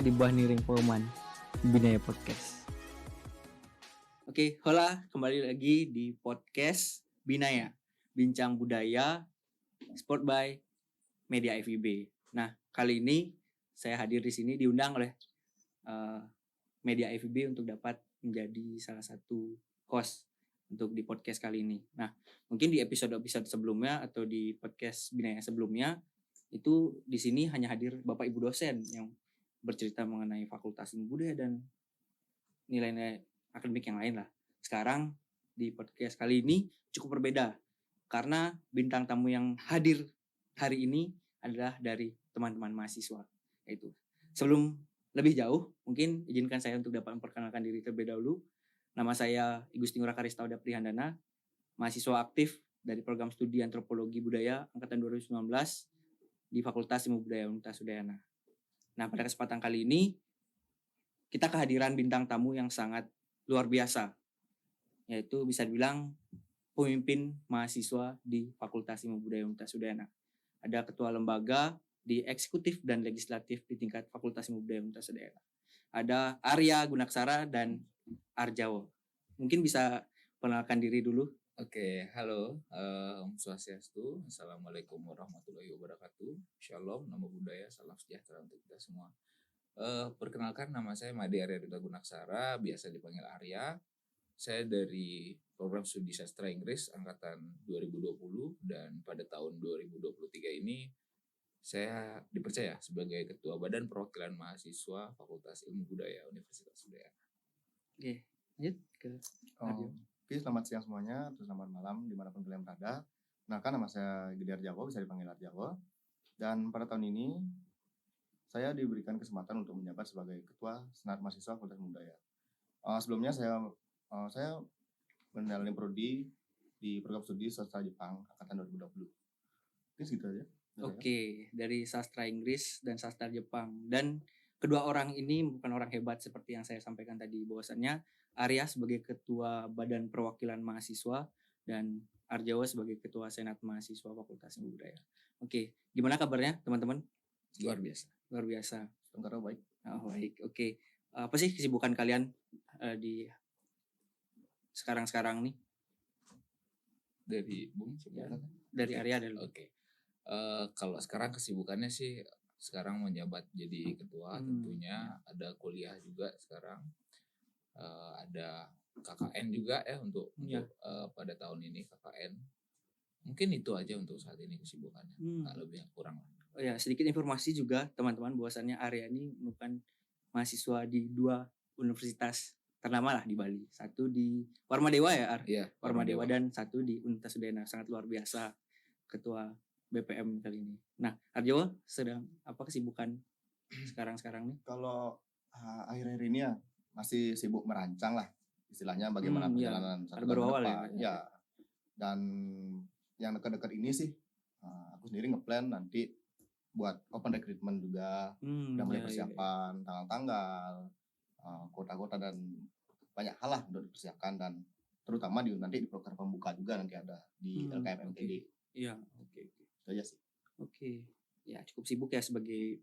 kadibah niring pauman Binaya Podcast. Oke, hola, kembali lagi di podcast Binaya, bincang budaya, sport by Media FIB. Nah, kali ini saya hadir di sini diundang oleh Media FIB untuk dapat menjadi salah satu host untuk di podcast kali ini. Nah, mungkin di episode-episode sebelumnya atau di podcast Binaya sebelumnya itu di sini hanya hadir Bapak Ibu dosen yang bercerita mengenai Fakultas Ilmu Budaya dan nilai-nilai akademik yang lain lah. Sekarang di podcast kali ini cukup berbeda karena bintang tamu yang hadir hari ini adalah dari teman-teman mahasiswa. Yaitu sebelum lebih jauh, mungkin izinkan saya untuk dapat memperkenalkan diri terlebih dahulu. Nama saya Igusti Ngurah Karistauda Prihandana, mahasiswa aktif dari program studi Antropologi Budaya angkatan 2019 di Fakultas Ilmu Budaya Universitas Udayana. Nah, pada kesempatan kali ini kita kehadiran bintang tamu yang sangat luar biasa, yaitu bisa dibilang pemimpin mahasiswa di Fakultas Ilmu Budaya Universitas Udayana. Ada ketua lembaga di eksekutif dan legislatif di tingkat Fakultas Ilmu Budaya Universitas Udayana. Ada Arya Gunaksara dan Arjawo. Mungkin bisa perkenalkan diri dulu. Oke, halo, Om Swastiastu, Assalamualaikum warahmatullahi wabarakatuh, Shalom, Namo Buddhaya, salam sejahtera untuk kita semua. Perkenalkan, nama saya Made Arya Duta Gunaksara, biasa dipanggil Arya. Saya dari program studi sastra Inggris angkatan 2020 dan pada tahun 2023 ini saya dipercaya sebagai Ketua Badan Perwakilan Mahasiswa Fakultas Ilmu Budaya Universitas Udayana. Oke, lanjut ke Aryo. Oke, selamat siang semuanya, atau selamat malam dimanapun kalian berada. Nah, nama saya Gede Arjawo, bisa dipanggil Arjawo. Dan pada tahun ini saya diberikan kesempatan untuk menjabat sebagai Ketua Senat Mahasiswa Fakultas Ilmu Budaya. Sebelumnya saya menjalani prodi di program studi sastra Jepang angkatan 2020. Oke, segitu aja. Oke, dari sastra Inggris dan sastra Jepang. Dan kedua orang ini bukan orang hebat seperti yang saya sampaikan tadi, bahwasannya Arya sebagai Ketua Badan Perwakilan Mahasiswa dan Arjawa sebagai Ketua Senat Mahasiswa Fakultas Ilmu Budaya. Oke, gimana kabarnya teman-teman? Luar biasa. Luar biasa. Semoga baik. Oh, baik. Oke. Apa sih kesibukan kalian di sekarang-sekarang nih? Dari Bung, Ya, dari Arya dulu. Oke. Kalau sekarang kesibukannya sih sekarang menjabat jadi ketua, tentunya ada kuliah juga sekarang, ada KKN juga ya untuk pada tahun ini KKN. Mungkin itu aja untuk saat ini kesibukannya, nggak lebih kurang. Oh ya, sedikit informasi juga teman-teman, bahwasannya Arya ini merupakan mahasiswa di 2 universitas ternama lah di Bali. Satu di Warmadewa ya, Ar? Iya, Warmadewa, dan satu di Universitas Udayana. Sangat luar biasa ketua BPM kali ini. Nah, Arjo sedang apa kesibukan sekarang-sekarang nih? Kalau akhir-akhir ini ya masih sibuk merancang lah istilahnya bagaimana perjalanan satu tahun baru awal depan. Ya. Dan yang dekat-dekat ini sih aku sendiri ngeplan nanti buat open recruitment juga, udah mulai persiapan tanggal-tanggal, kota-kota dan banyak hal lah untuk dipersiapkan, dan terutama nanti di program pembuka juga nanti ada di LKM MTD. Iya, oke. Itu aja sih. Oke. Ya, cukup sibuk ya sebagai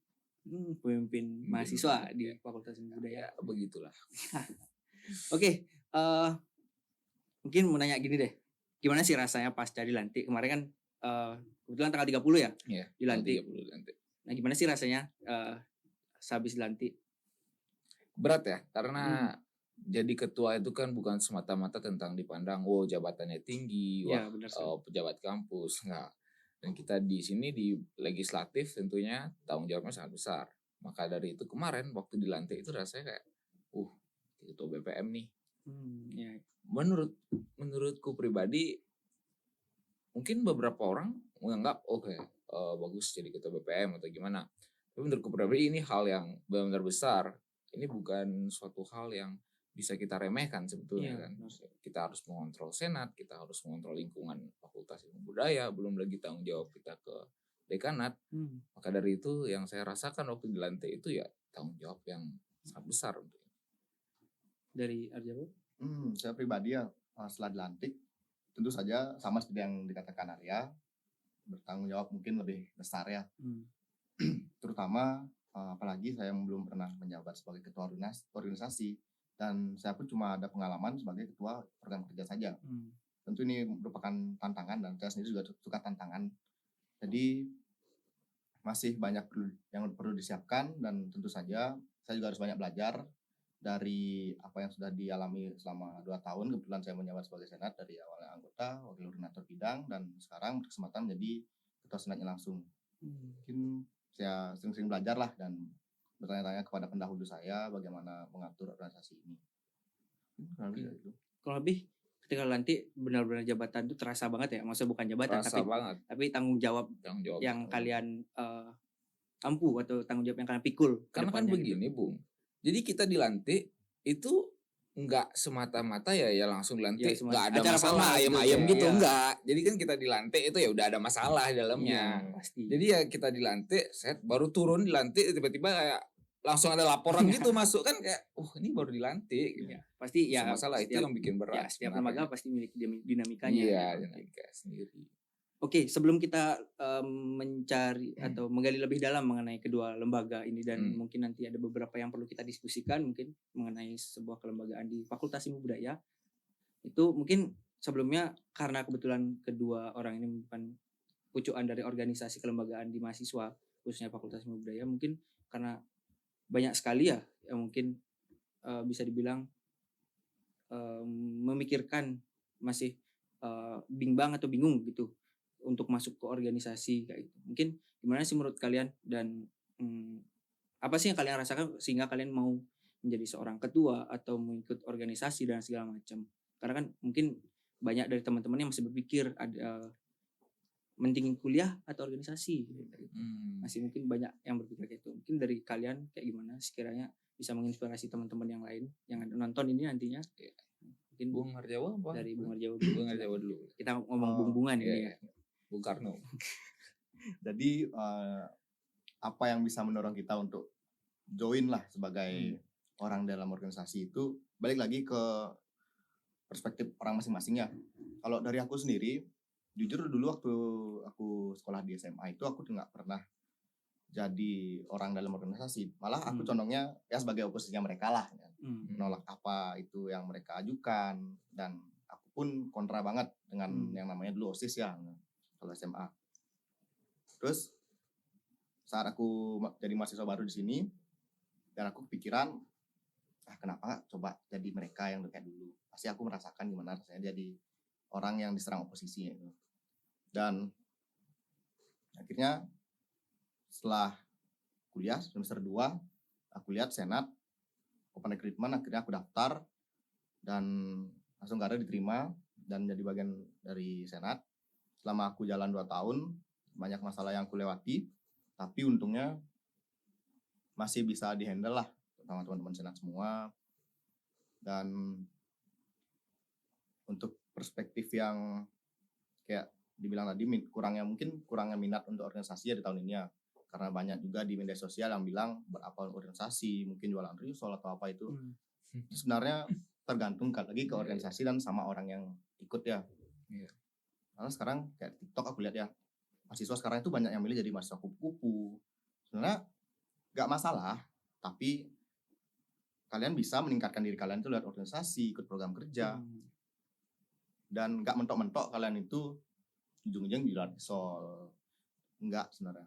pemimpin mahasiswa di Fakultas Ilmu Budaya. Ya, begitulah. Oke, mungkin mau nanya gini deh. Gimana sih rasanya pasca dilantik? Kemarin kan kebetulan tanggal 30 ya? Iya, dilantik. 30 dilantik. Nah, gimana sih rasanya sehabis dilantik? Berat ya, karena jadi ketua itu kan bukan semata-mata tentang dipandang jabatannya tinggi, pejabat kampus, enggak. Dan kita di sini di legislatif tentunya tanggung jawabnya sangat besar. Maka dari itu kemarin waktu dilantik itu rasanya kayak ketua BPM nih. Menurutku pribadi, mungkin beberapa orang menganggap bagus jadi ketua BPM atau gimana. Tapi menurutku pribadi ini hal yang benar-benar besar. Ini bukan suatu hal yang bisa kita remehkan sebetulnya kan. Kita harus mengontrol senat, kita harus mengontrol lingkungan Fakultas Ilmu Budaya, belum lagi tanggung jawab kita ke dekanat. Maka dari itu yang saya rasakan waktu dilantik itu ya tanggung jawab yang sangat besar untuk ini. Dari Arjawo? Saya pribadi ya setelah dilantik tentu saja sama seperti yang dikatakan Arya, bertanggung jawab mungkin lebih besar ya. Terutama apalagi saya belum pernah menjabat sebagai ketua organisasi dan saya pun cuma ada pengalaman sebagai ketua program kerja saja. Tentu ini merupakan tantangan dan saya sendiri juga suka tantangan. Jadi masih banyak yang perlu disiapkan dan tentu saja saya juga harus banyak belajar dari apa yang sudah dialami selama 2 tahun. Kebetulan saya menjabat sebagai senat dari awalnya anggota, wakil koordinator bidang, dan sekarang berkesempatan menjadi ketua senatnya langsung. Mungkin saya sering-sering belajar lah dan bertanya-tanya kepada pendahulu saya bagaimana mengatur organisasi ini. Kalau lebih ketika nanti benar-benar jabatan itu terasa banget ya, maksudnya bukan jabatan Terasa banget. tapi tanggung jawab yang kalian ampuh atau tanggung jawab yang kalian pikul. Karena kan begini, Bung. Jadi kita dilantik itu enggak semata-mata ya langsung dilantik, enggak ada masalah ayam-ayam gitu, enggak. Jadi kan kita dilantik itu ya udah ada masalah di dalamnya. Pasti. Jadi ya kita dilantik, set baru turun dilantik tiba-tiba kayak langsung ada laporan gitu masuk kan kayak ini baru dilantik gitu. Pasti ya masalah itu yang bikin berat. Ya, setiap lembaga pasti memiliki dinamikanya. Iya, dinamika sendiri. Oke, sebelum kita mencari atau menggali lebih dalam mengenai kedua lembaga ini dan mungkin nanti ada beberapa yang perlu kita diskusikan mungkin mengenai sebuah kelembagaan di Fakultas Ilmu Budaya. Itu mungkin sebelumnya karena kebetulan kedua orang ini bukan pucukan dari organisasi kelembagaan di mahasiswa khususnya Fakultas Ilmu Budaya, mungkin karena banyak sekali ya yang mungkin bisa dibilang memikirkan masih bimbang atau bingung gitu untuk masuk ke organisasi kayak gitu. Mungkin gimana sih menurut kalian dan apa sih yang kalian rasakan sehingga kalian mau menjadi seorang ketua atau mengikut organisasi dan segala macam. Karena kan mungkin banyak dari teman-teman yang masih berpikir ada mendingin kuliah atau organisasi gitu. Masih mungkin banyak yang berpikir kayak itu. Mungkin dari kalian kayak gimana sekiranya bisa menginspirasi teman-teman yang lain yang nonton ini nantinya. Mungkin Bung Harjawa apa? Dari Bung Harjawa dulu. Bung Harjawa dulu. Kita ngomong bung-bungan ini ya. Bung Karno. Jadi apa yang bisa mendorong kita untuk join lah sebagai orang dalam organisasi itu balik lagi ke perspektif orang masing-masing ya. Kalau dari aku sendiri, jujur dulu waktu aku sekolah di SMA itu aku nggak pernah jadi orang dalam organisasi. Malah aku condongnya ya sebagai oposisinya mereka lah. Ya. Menolak apa itu yang mereka ajukan dan aku pun kontra banget dengan yang namanya dulu OSIS ya kalau SMA. Terus saat aku jadi mahasiswa baru di sini dan aku kepikiran kenapa nggak coba jadi mereka yang kayak dulu. Pasti aku merasakan gimana rasanya jadi orang yang diserang oposisi gitu. Dan akhirnya setelah kuliah semester 2 aku lihat senat open recruitment, akhirnya aku daftar dan langsung karena diterima dan jadi bagian dari senat. Selama aku jalan 2 tahun banyak masalah yang aku lewati, tapi untungnya masih bisa dihandle lah sama teman-teman senat semua. Dan untuk perspektif yang kayak dibilang tadi kurangnya minat untuk organisasi ya di tahun ini ya, karena banyak juga di media sosial yang bilang berapa organisasi mungkin jualan risol atau apa itu. Sebenarnya tergantung lagi ke organisasi dan sama orang yang ikut ya. Karena sekarang kayak TikTok aku lihat ya, mahasiswa sekarang itu banyak yang milih jadi mahasiswa kupu-kupu. Sebenarnya nggak masalah, tapi kalian bisa meningkatkan diri kalian itu lewat organisasi, ikut program kerja. Dan nggak mentok-mentok kalian itu ujung-ujung jualan risol. Enggak sebenarnya.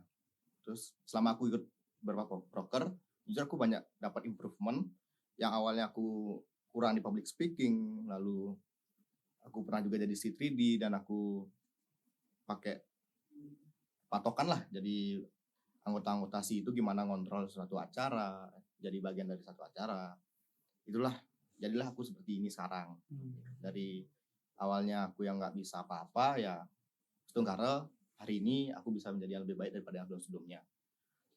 Terus selama aku ikut beberapa proker, jujur aku banyak dapat improvement. Yang awalnya aku kurang di public speaking, lalu aku pernah juga jadi C3D dan aku pakai patokan lah jadi anggota-anggota itu gimana ngontrol suatu acara, jadi bagian dari satu acara. Jadilah aku seperti ini sekarang. Dari awalnya aku yang nggak bisa apa-apa ya, karena hari ini aku bisa menjadi yang lebih baik daripada yang sebelumnya.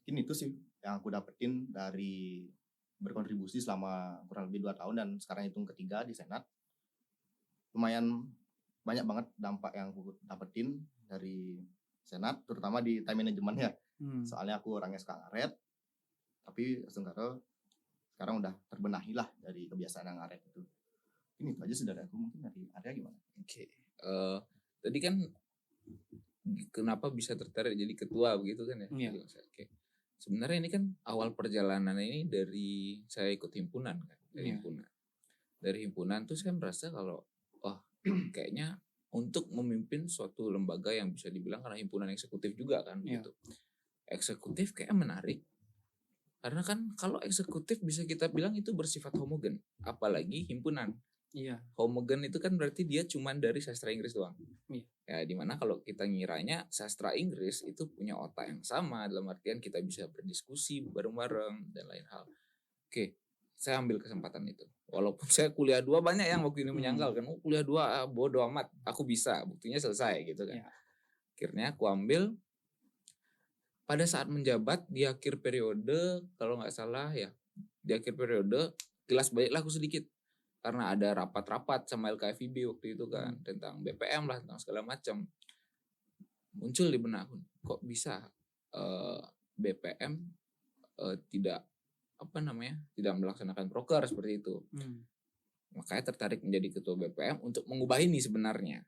Mungkin itu sih yang aku dapetin dari berkontribusi selama kurang lebih 2 tahun dan sekarang hitung ketiga di senat. Lumayan banyak banget dampak yang aku dapetin dari senat, terutama di time management ya. Soalnya aku orangnya suka ngaret, tapi sekarang udah terbenahi lah dari kebiasaan yang ngaret itu. Ini itu aja sih dari aku, mungkin dari Arya gimana? Oke. Tadi kan kenapa bisa tertarik jadi ketua begitu kan ya? Iya. Oke. sebenarnya ini kan awal perjalanan ini dari saya ikut himpunan kan, dari himpunan. Dari himpunan tuh saya merasa kalau kayaknya untuk memimpin suatu lembaga yang bisa dibilang karena himpunan eksekutif juga kan gitu. Eksekutif kayak menarik. Karena kan kalau eksekutif bisa kita bilang itu bersifat homogen, apalagi himpunan. Homogen itu kan berarti dia cuman dari sastra Inggris doang. Ya dimana kalau kita ngiranya sastra Inggris itu punya otak yang sama dalam artian kita bisa berdiskusi bareng-bareng dan lain hal. Oke, saya ambil kesempatan itu. Walaupun saya kuliah 2 banyak yang waktu ini menyangkal kan, kuliah 2 bodo amat, aku bisa, buktinya selesai gitu kan. Akhirnya aku ambil. Pada saat menjabat di akhir periode, kalau nggak salah ya, di akhir periode kelas baliklah aku sedikit. Karena ada rapat-rapat sama LKFIB waktu itu kan, tentang BPM lah, tentang segala macam. Muncul di benakku, kok bisa BPM tidak tidak melaksanakan proker seperti itu. Makanya tertarik menjadi ketua BPM untuk mengubah ini sebenarnya,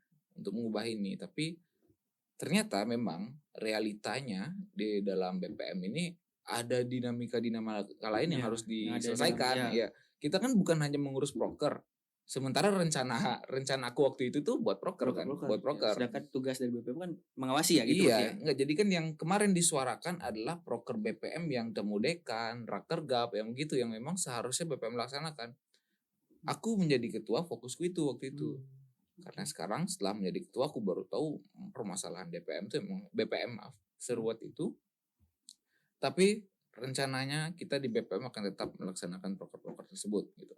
tapi ternyata memang realitanya di dalam BPM ini ada dinamika lain yang harus diselesaikan. Ya, kita kan bukan hanya mengurus proker. Sementara rencana aku waktu itu tuh buat proker kan, buat proker. Sedangkan tugas dari BPM kan mengawasi ya gitu. Iya, enggak, jadi kan yang kemarin disuarakan adalah proker BPM yang demodekan, rakergap yang gitu yang memang seharusnya BPM laksanakan. Aku menjadi ketua, fokusku itu waktu itu. Karena sekarang setelah menjadi ketua aku baru tahu permasalahan BPM seruat itu. Tapi rencananya kita di BPM akan tetap melaksanakan proker-proker tersebut gitu.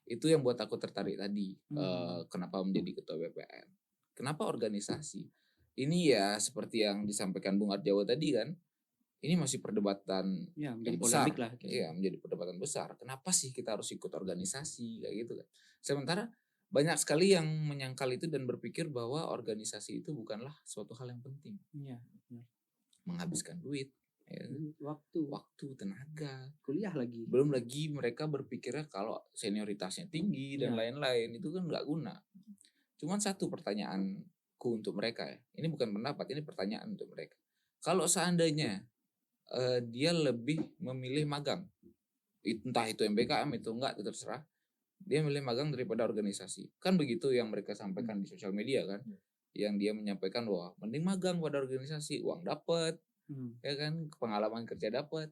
Itu yang buat aku tertarik tadi. Kenapa menjadi ketua BPM? Kenapa organisasi? Ini ya seperti yang disampaikan Bung Arjawa tadi kan. Ini masih perdebatan menjadi besar. Lah, gitu. Iya, menjadi perdebatan besar. Kenapa sih kita harus ikut organisasi kayak gitu kan? Sementara banyak sekali yang menyangkal itu dan berpikir bahwa organisasi itu bukanlah suatu hal yang penting. Menghabiskan duit, waktu, tenaga, kuliah lagi. Belum lagi mereka berpikirnya kalau senioritasnya tinggi dan lain-lain itu kan nggak guna. Cuman satu pertanyaanku untuk mereka ya. Ini bukan pendapat, ini pertanyaan untuk mereka. Kalau seandainya dia lebih memilih magang, entah itu MBKM itu enggak, itu terserah. Dia milih magang daripada organisasi. Kan begitu yang mereka sampaikan di sosial media kan. Yang dia menyampaikan wah mending magang pada organisasi, uang dapat, ya kan, pengalaman kerja dapat,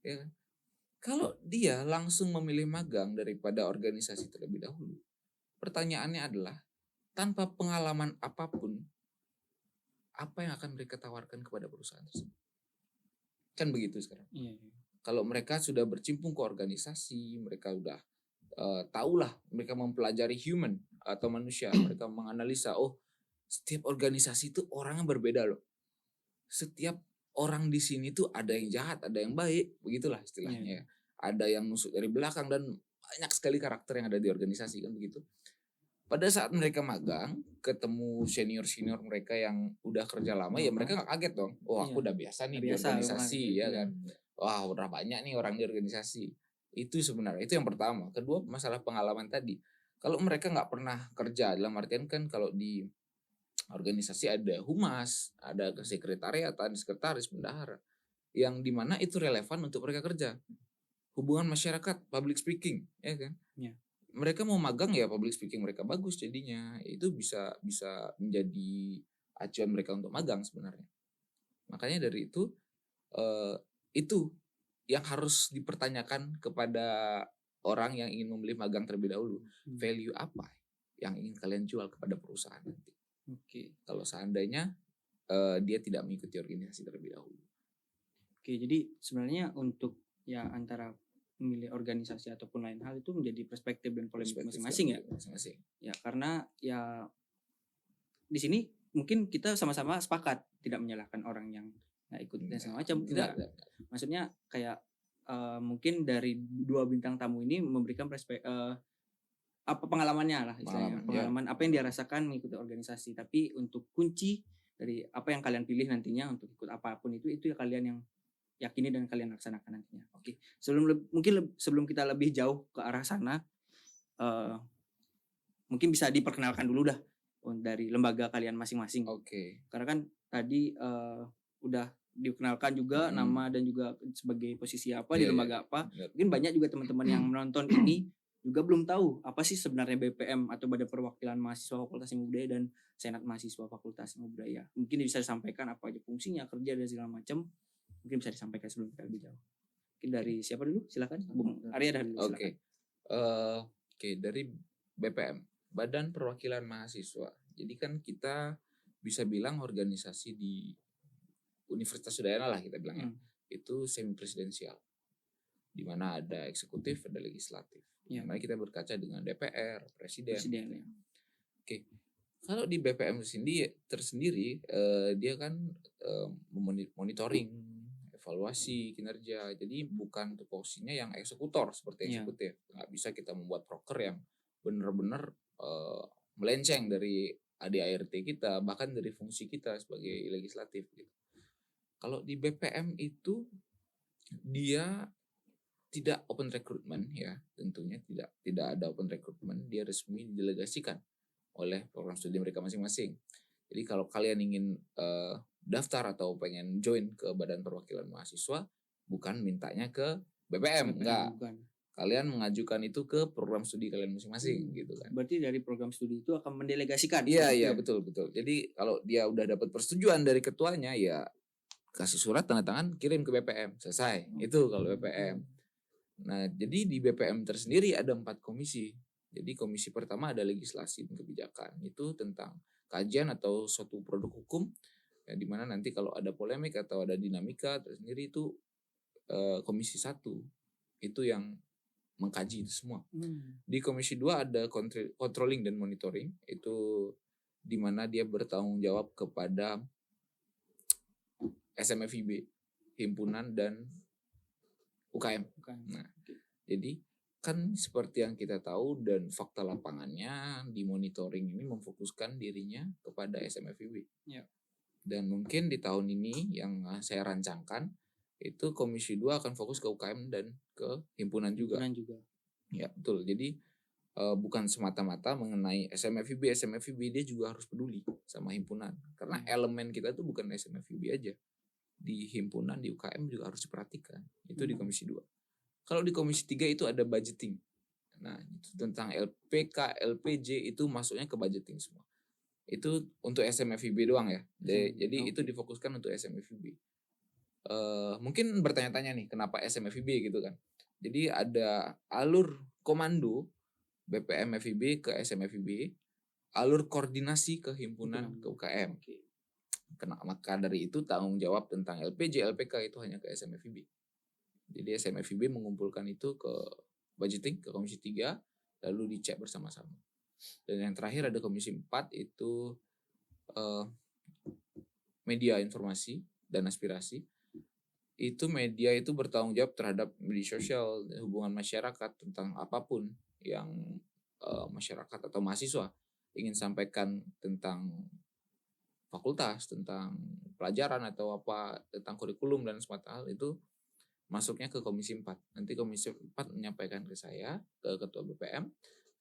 ya kan. Kalau dia langsung memilih magang daripada organisasi terlebih dahulu, pertanyaannya adalah tanpa pengalaman apapun, apa yang akan mereka tawarkan kepada perusahaan tersebut? Kan begitu sekarang. Kalau mereka sudah bercimpung ke organisasi, mereka udah tahulah, mereka mempelajari human atau manusia, mereka menganalisa, setiap organisasi itu orangnya berbeda loh. Setiap orang di sini tuh ada yang jahat, ada yang baik, begitulah istilahnya. Ada yang nusuk dari belakang dan banyak sekali karakter yang ada di organisasi kan begitu. Pada saat mereka magang, ketemu senior mereka yang udah kerja lama, ya mereka nggak kaget dong. Aku udah biasa nih di organisasi, ya kan. Wah, udah banyak nih orang di organisasi. Itu sebenarnya, itu yang pertama. Kedua, masalah pengalaman tadi. Kalau mereka nggak pernah kerja, dalam artian kan kalau di organisasi ada humas, ada kesekretariatan, sekretaris, bendahara. Yang dimana itu relevan untuk mereka kerja. Hubungan masyarakat, public speaking, ya kan. Mereka mau magang ya public speaking mereka bagus jadinya. Itu bisa menjadi acuan mereka untuk magang sebenarnya. Makanya dari itu yang harus dipertanyakan kepada orang yang ingin membeli magang terlebih dahulu. Value apa yang ingin kalian jual kepada perusahaan nanti? Kalau seandainya dia tidak mengikuti organisasi terlebih dahulu. Jadi sebenarnya untuk ya antara memilih organisasi ataupun lain hal itu menjadi perspektif dan polemik masing-masing ya. Ya karena ya di sini mungkin kita sama-sama sepakat tidak menyalahkan orang yang nggak ikut dan segala macam. Tidak. Maksudnya kayak mungkin dari 2 bintang tamu ini memberikan apa pengalamannya lah istilahnya. Pengalaman apa yang dia rasakan mengikuti organisasi. Tapi untuk kunci dari apa yang kalian pilih nantinya untuk ikut apapun itu ya kalian yang yakini dan kalian laksanakan nantinya. Oke. Sebelum kita lebih jauh ke arah sana, mungkin bisa diperkenalkan dulu dah dari lembaga kalian masing-masing. Oke. Karena kan tadi udah dikenalkan juga nama dan juga sebagai posisi apa di Iya, lembaga apa. Benar. Mungkin banyak juga teman-teman yang menonton ini juga belum tahu apa sih sebenarnya BPM atau Badan Perwakilan Mahasiswa Fakultas Ilmu Budaya dan Senat Mahasiswa Fakultas Ilmu Budaya. Mungkin bisa disampaikan apa aja fungsinya, kerja dan segala macam. Mungkin bisa disampaikan sebelum kita lebih jauh. Mungkin dari siapa dulu? Silakan. Bung Arya dulu silakan. Oke. Oke, dari BPM, Badan Perwakilan Mahasiswa. Jadi kan kita bisa bilang organisasi di Universitas Udayana lah kita bilangnya. Itu semi presidensial. Di mana ada eksekutif, ada legislatif. Ya. Dimana kita berkaca dengan DPR, presiden. Ya. Oke. Kalau di BPM tersendiri dia kan monitoring, evaluasi kinerja. Jadi bukan tupoksinya yang eksekutor seperti eksekutif. Nggak bisa kita membuat proker yang benar-benar melenceng dari ADART kita, bahkan dari fungsi kita sebagai legislatif gitu. Kalau di BPM itu dia tidak open recruitment ya, tentunya tidak ada open recruitment, dia resmi didelegasikan oleh program studi mereka masing-masing. Jadi kalau kalian ingin daftar atau pengen join ke Badan Perwakilan Mahasiswa, bukan mintanya ke BPM enggak. Bukan. Kalian mengajukan itu ke program studi kalian masing-masing gitu kan. Berarti dari program studi itu akan mendelegasikan. Iya, betul. Jadi kalau dia udah dapat persetujuan dari ketuanya, ya kasih surat tanda tangan, kirim ke BPM, selesai. Itu kalau BPM. Nah, jadi di BPM tersendiri ada 4 komisi. Jadi komisi pertama ada legislasi dan kebijakan. Itu tentang kajian atau suatu produk hukum, ya, di mana nanti kalau ada polemik atau ada dinamika tersendiri itu komisi 1 itu yang mengkaji itu semua. Di komisi 2 ada controlling dan monitoring, itu di mana dia bertanggung jawab kepada SMFIB, himpunan dan UKM. Nah, jadi kan seperti yang kita tahu dan fakta lapangannya di monitoring ini memfokuskan dirinya kepada SMFIB. Ya. Dan mungkin di tahun ini yang saya rancangkan itu komisi 2 akan fokus ke UKM dan ke himpunan juga. Ya, betul. Jadi bukan semata-mata mengenai SMFIB, dia juga harus peduli sama himpunan. Karena elemen kita tuh bukan SMFIB aja. Di himpunan, di UKM juga harus diperhatikan. Itu di komisi 2. Kalau di komisi 3 itu ada budgeting. Nah, itu tentang LPK, LPJ itu masuknya ke budgeting semua. Itu untuk SMFIB doang ya. Jadi itu difokuskan untuk SMFIB. Mungkin bertanya-tanya nih, kenapa SMFIB gitu kan. Jadi ada alur komando BPM FIB ke SMFIB, alur koordinasi ke himpunan ke UKM. Maka dari itu tanggung jawab tentang LPJ, LPK itu hanya ke SMFIB. Jadi SMFIB mengumpulkan itu ke budgeting, ke komisi 3, lalu dicek bersama-sama. Dan yang terakhir ada komisi 4 itu media informasi dan aspirasi. Itu media itu bertanggung jawab terhadap media sosial, hubungan masyarakat tentang apapun yang masyarakat atau mahasiswa ingin sampaikan tentang fakultas, tentang pelajaran atau apa, tentang kurikulum dan semacam hal itu masuknya ke komisi 4. Nanti komisi 4 menyampaikan ke saya, ke ketua BPM,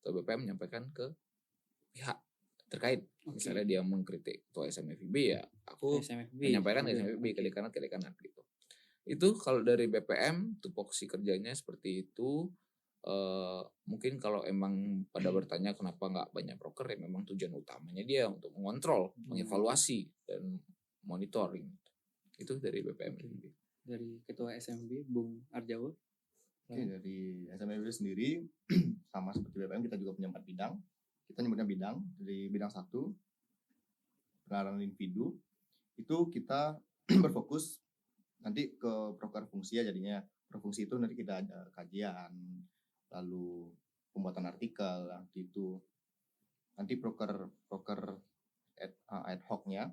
ketua BPM menyampaikan ke pihak terkait. Misalnya dia mengkritik ketua SMFIB, ya aku menyampaikan ke SMFIB, ke kanan gitu. Itu kalau dari BPM tupoksi kerjanya seperti itu. Mungkin kalau emang pada bertanya kenapa nggak banyak broker, ya memang tujuan utamanya dia untuk mengontrol, mengevaluasi dan monitoring. Itu dari BPM. Dari ketua SMB Bung Arjawo. Dari SMB sendiri sama seperti BPM, kita juga punya 4 bidang. Kita nyebutnya bidang. Dari bidang 1 pengenalan individu itu kita berfokus nanti ke proker fungsi ya, jadinya profungsi itu nanti kita ada kajian, lalu pembuatan artikel, nanti proker ad hoc-nya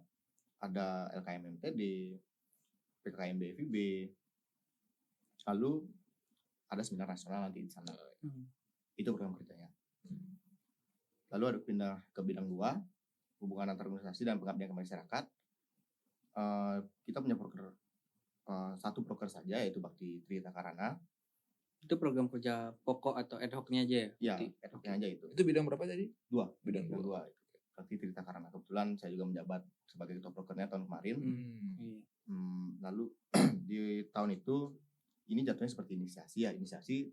ada LKM MTD, PKM BFIB, lalu ada seminar nasional nanti di sana. Itu program kerjanya. Lalu ada pindah ke bidang 2, hubungan antar organisasi dan pengabdian ke masyarakat. Kita punya proker 1 proker saja, yaitu Bakti Trita Karana. Itu program kerja pokok atau ad hoc-nya aja ya? Iya, ad hoc-nya aja itu. Itu bidang berapa tadi? 2. Bidang 2. Bakti Trita Karana. Kebetulan saya juga menjabat sebagai ketua prokernya tahun kemarin. Lalu di tahun itu ini jatuhnya seperti inisiasi,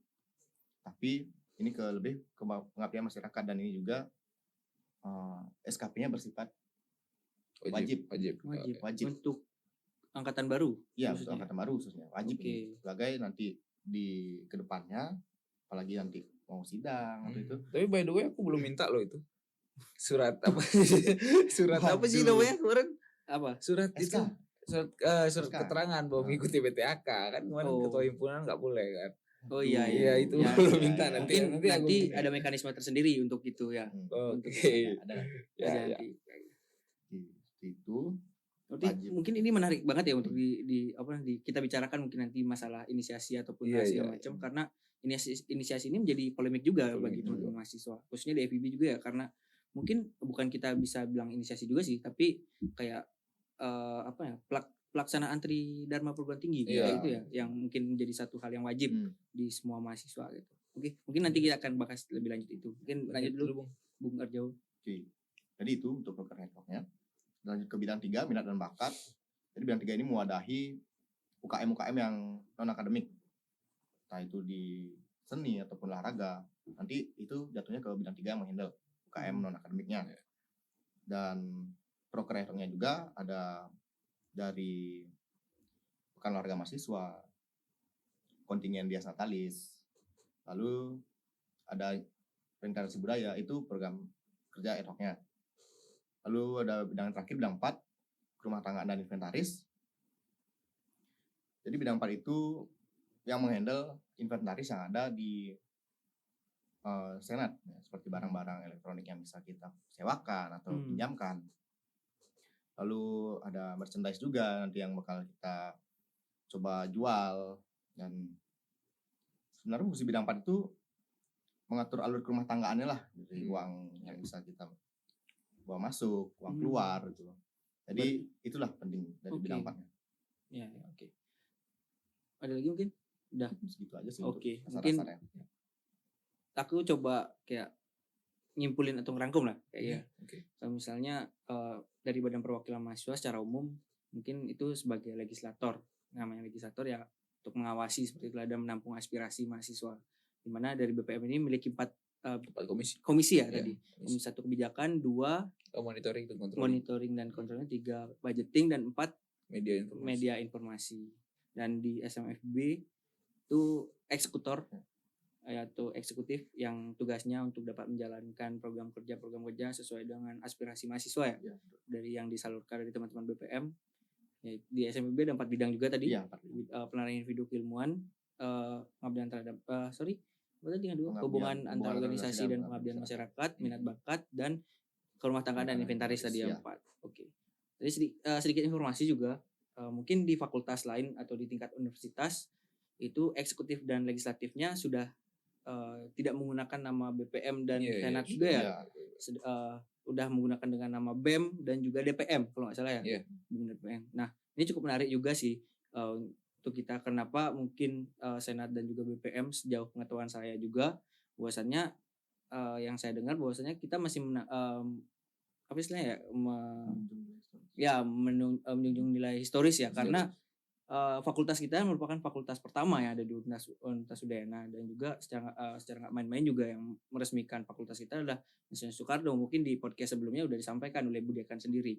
tapi ini lebih ke pengabdian masyarakat, dan ini juga SKP-nya bersifat wajib. Untuk angkatan baru. Iya, untuk angkatan baru khususnya wajib ini. Sebagai nanti di kedepannya, apalagi nanti mau sidang atau itu. Tapi by the way aku belum minta loh itu. Surat apa? Surat apa sih namanya kemarin? Apa? Surat SK. itu. Surat keterangan bahwa mengikuti BTAK kan kemarin ketua himpunan nggak boleh kan. Oh iya itu belum minta nanti ada mekanisme tersendiri untuk itu ya. Oke. Ada itu. Mungkin ini menarik banget ya untuk di kita bicarakan mungkin nanti masalah inisiasi ataupun segala macam, karena inisiasi ini menjadi polemik juga bagi teman-teman mahasiswa, khususnya di FIB juga ya, karena mungkin bukan kita bisa bilang inisiasi juga sih, tapi kayak pelaksanaan Tridharma perguruan tinggi kayak gitu ya, yang mungkin menjadi satu hal yang wajib di semua mahasiswa gitu. Oke, mungkin nanti kita akan bahas lebih lanjut itu. Mungkin lanjut dulu Bung Arjo. Oke. Jadi itu untuk program networknya. Lanjut ke bidang 3, minat dan bakat. Jadi bidang 3 ini mewadahi UKM yang non akademik, entah itu di seni ataupun olahraga. Nanti itu jatuhnya ke bidang 3 yang menghandle UKM non akademiknya. Dan prokernya juga ada dari Pekan Olahraga Mahasiswa, kontingen Dias Natalis, lalu ada reinkarnasi budaya, itu program kerja ad hoc-nya. Lalu ada bidang terakhir, bidang 4, rumah tangga dan inventaris. Jadi bidang 4 itu yang menghandle inventaris yang ada di Senat, ya, seperti barang-barang elektronik yang bisa kita sewakan atau pinjamkan. Lalu ada merchandise juga nanti yang bakal kita coba jual. Dan sebenarnya fungsi bidang 4 itu mengatur alur rumah tanggaannya lah, dari uang yang bisa kita bawa masuk, uang keluar gitu. Jadi itulah penting dari bidang 4-nya. Ya, oke. Ada lagi mungkin? Udah segitu aja sih. Oke, mungkin aku coba kayak nyimpulin atau ngerangkum lah kayak kalau misalnya dari Badan Perwakilan Mahasiswa secara umum mungkin itu sebagai legislator, namanya legislator ya, untuk mengawasi seperti itu dan menampung aspirasi mahasiswa, dimana dari BPM ini memiliki 4 komisi ya tadi. Komisi 1 kebijakan, 2 monitoring dan kontrolnya, 3 budgeting, dan 4 media informasi. Dan di SMFB itu eksekutor yaitu eksekutif yang tugasnya untuk dapat menjalankan program kerja sesuai dengan aspirasi mahasiswa ya. Dari yang disalurkan dari teman-teman BPM. Ya, di SMFB ada 4 bidang juga tadi. Penilaian individu keilmuan, pengabdian terhadap hubungan antar organisasi dan pengabdian masyarakat, minat bakat, dan rumah tangga dan inventaris tadi yang 4. Oke. Jadi sedikit informasi juga, mungkin di fakultas lain atau di tingkat universitas itu eksekutif dan legislatifnya sudah tidak menggunakan nama BPM dan Senat juga ya. Udah menggunakan dengan nama BEM dan juga DPM kalau nggak salah ya. DPM. Nah, ini cukup menarik juga sih untuk kita, kenapa mungkin Senat dan juga BPM, sejauh pengetahuan saya juga bahwasannya yang saya dengar bahwasannya kita masih apa istilahnya ya, menjunjung nilai historis ya, karena fakultas kita merupakan fakultas pertama yang ada di Universitas Udayana, dan juga secara nggak main-main juga yang meresmikan fakultas kita adalah Insinyur Soekarno. Mungkin di podcast sebelumnya udah disampaikan oleh Budiakan sendiri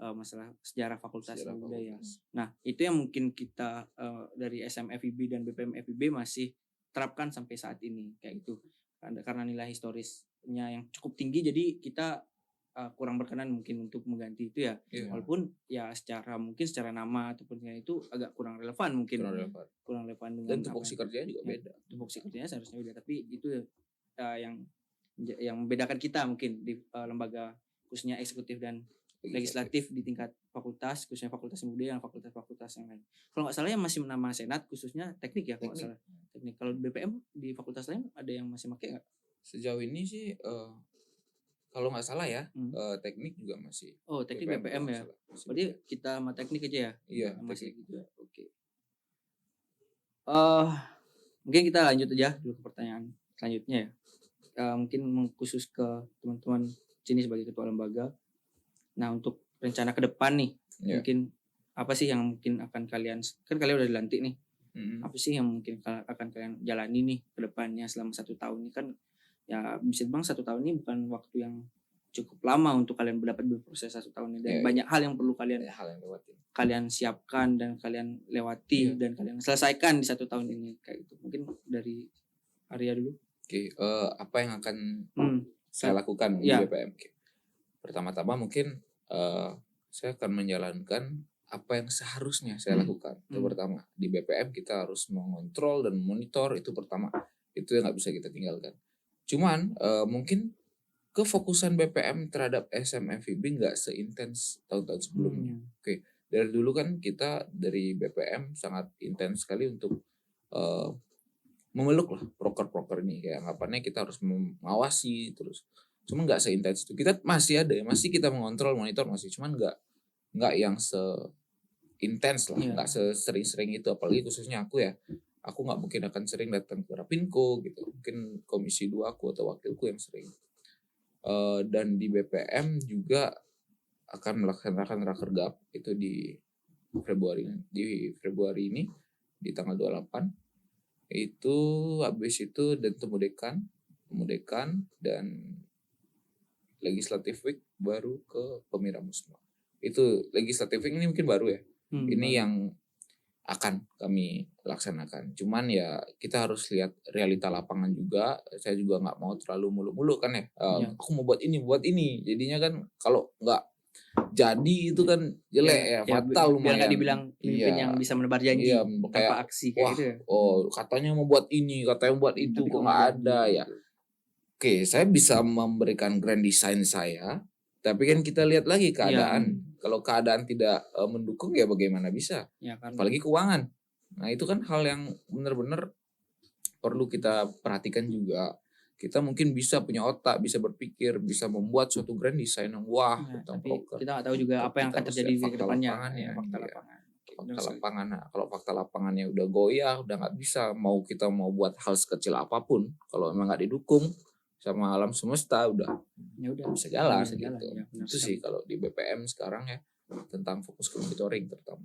masalah sejarah fakultas budaya. Nah, itu yang mungkin kita dari SMFIB dan BPM FIB masih terapkan sampai saat ini kayak itu, karena nilai historisnya yang cukup tinggi, jadi kita kurang berkenan mungkin untuk mengganti itu ya. Walaupun ya secara nama ataupun itu agak kurang relevan mungkin. Kurang relevan dengan, dan tupoksi kerjanya juga beda. Tupoksi kerjanya seharusnya beda, tapi itu yang membedakan kita mungkin di lembaga khususnya eksekutif dan legislatif di tingkat fakultas, khususnya fakultas budaya dan fakultas-fakultas yang lain. Kalau nggak salah yang masih nama Senat khususnya teknik ya, kalau nggak salah. Teknik. Kalau BPM di fakultas lain ada yang masih pakai nggak? Sejauh ini sih kalau nggak salah ya, teknik juga masih. Oh, teknik BPM ya. Berarti kita sama teknik aja ya? Iya, masih gitu ya. Oke. Mungkin kita lanjut aja dulu ke pertanyaan selanjutnya ya. Mungkin khusus ke teman-teman sini sebagai ketua lembaga. Nah, untuk rencana ke depan nih, mungkin apa sih yang mungkin akan kalian, kan kalian udah dilantik nih, Mm-mm. apa sih yang mungkin akan kalian jalani nih ke depannya selama 1 tahun ini? Kan ya bisa dibilang 1 tahun ini bukan waktu yang cukup lama untuk kalian dapat berproses 1 tahun ini, dan Iya, banyak hal yang perlu kalian Ada hal yang lewatin. siapkan dan kalian lewati Iya. dan kalian selesaikan di 1 tahun ini kayak gitu. Mungkin dari Arya dulu. Oke, apa yang akan Hmm. saya lakukan di Iya. BPM? Oke. Pertama-tama mungkin saya akan menjalankan apa yang seharusnya saya lakukan. Itu pertama. Di BPM kita harus mengontrol dan monitor, itu pertama. Itu yang nggak bisa kita tinggalkan. Cuman mungkin kefokusan BPM terhadap SMFIB nggak seintens tahun-tahun sebelumnya. Oke, dari dulu kan kita dari BPM sangat intens sekali untuk memeluk lah proker-proker ini, kayak anggapannya kita harus mengawasi terus. Cuman nggak seintens itu. Kita masih ada, masih kita mengontrol, monitor masih, cuman nggak yang seintens lah, nggak sesering-sering itu. Apalagi khususnya aku ya, aku nggak mungkin akan sering datang ke Rapinko gitu. Mungkin Komisi 2 aku atau wakilku yang sering. Dan di BPM juga akan melaksanakan rakergap itu di Februari ini di tanggal 28. Itu habis itu dan temu dekan dan legislative week baru ke Pemiramusma. Itu legislative week ini mungkin baru ya. Ini yang akan kami laksanakan. Cuman ya kita harus lihat realita lapangan juga. Saya juga nggak mau terlalu mulu-mulu kan ya. Aku mau buat ini. Jadinya kan kalau nggak jadi itu kan jelek ya, fatal lumayan. Biar nggak dibilang pemimpin yang bisa menebar janji tanpa aksi kayak gitu ya. Katanya mau buat ini, katanya mau buat itu, kok nggak ada ya. Oke, saya bisa memberikan grand design saya, tapi kan kita lihat lagi keadaan. Kalau keadaan tidak mendukung ya bagaimana bisa? Apalagi keuangan. Nah itu kan hal yang benar-benar perlu kita perhatikan juga. Kita mungkin bisa punya otak, bisa berpikir, bisa membuat suatu grand design yang tentang proker. Kita nggak tahu juga apa yang akan terjadi di kedepannya. Fakta lapangan. Nah, kalau fakta lapangannya udah goyah, udah nggak bisa. Kita mau buat hal sekecil apapun, kalau memang nggak didukung sama alam semesta, udah bisa jalan gitu. Ya, itu sih kalau di BPM sekarang ya, tentang fokus ke monitoring terutama.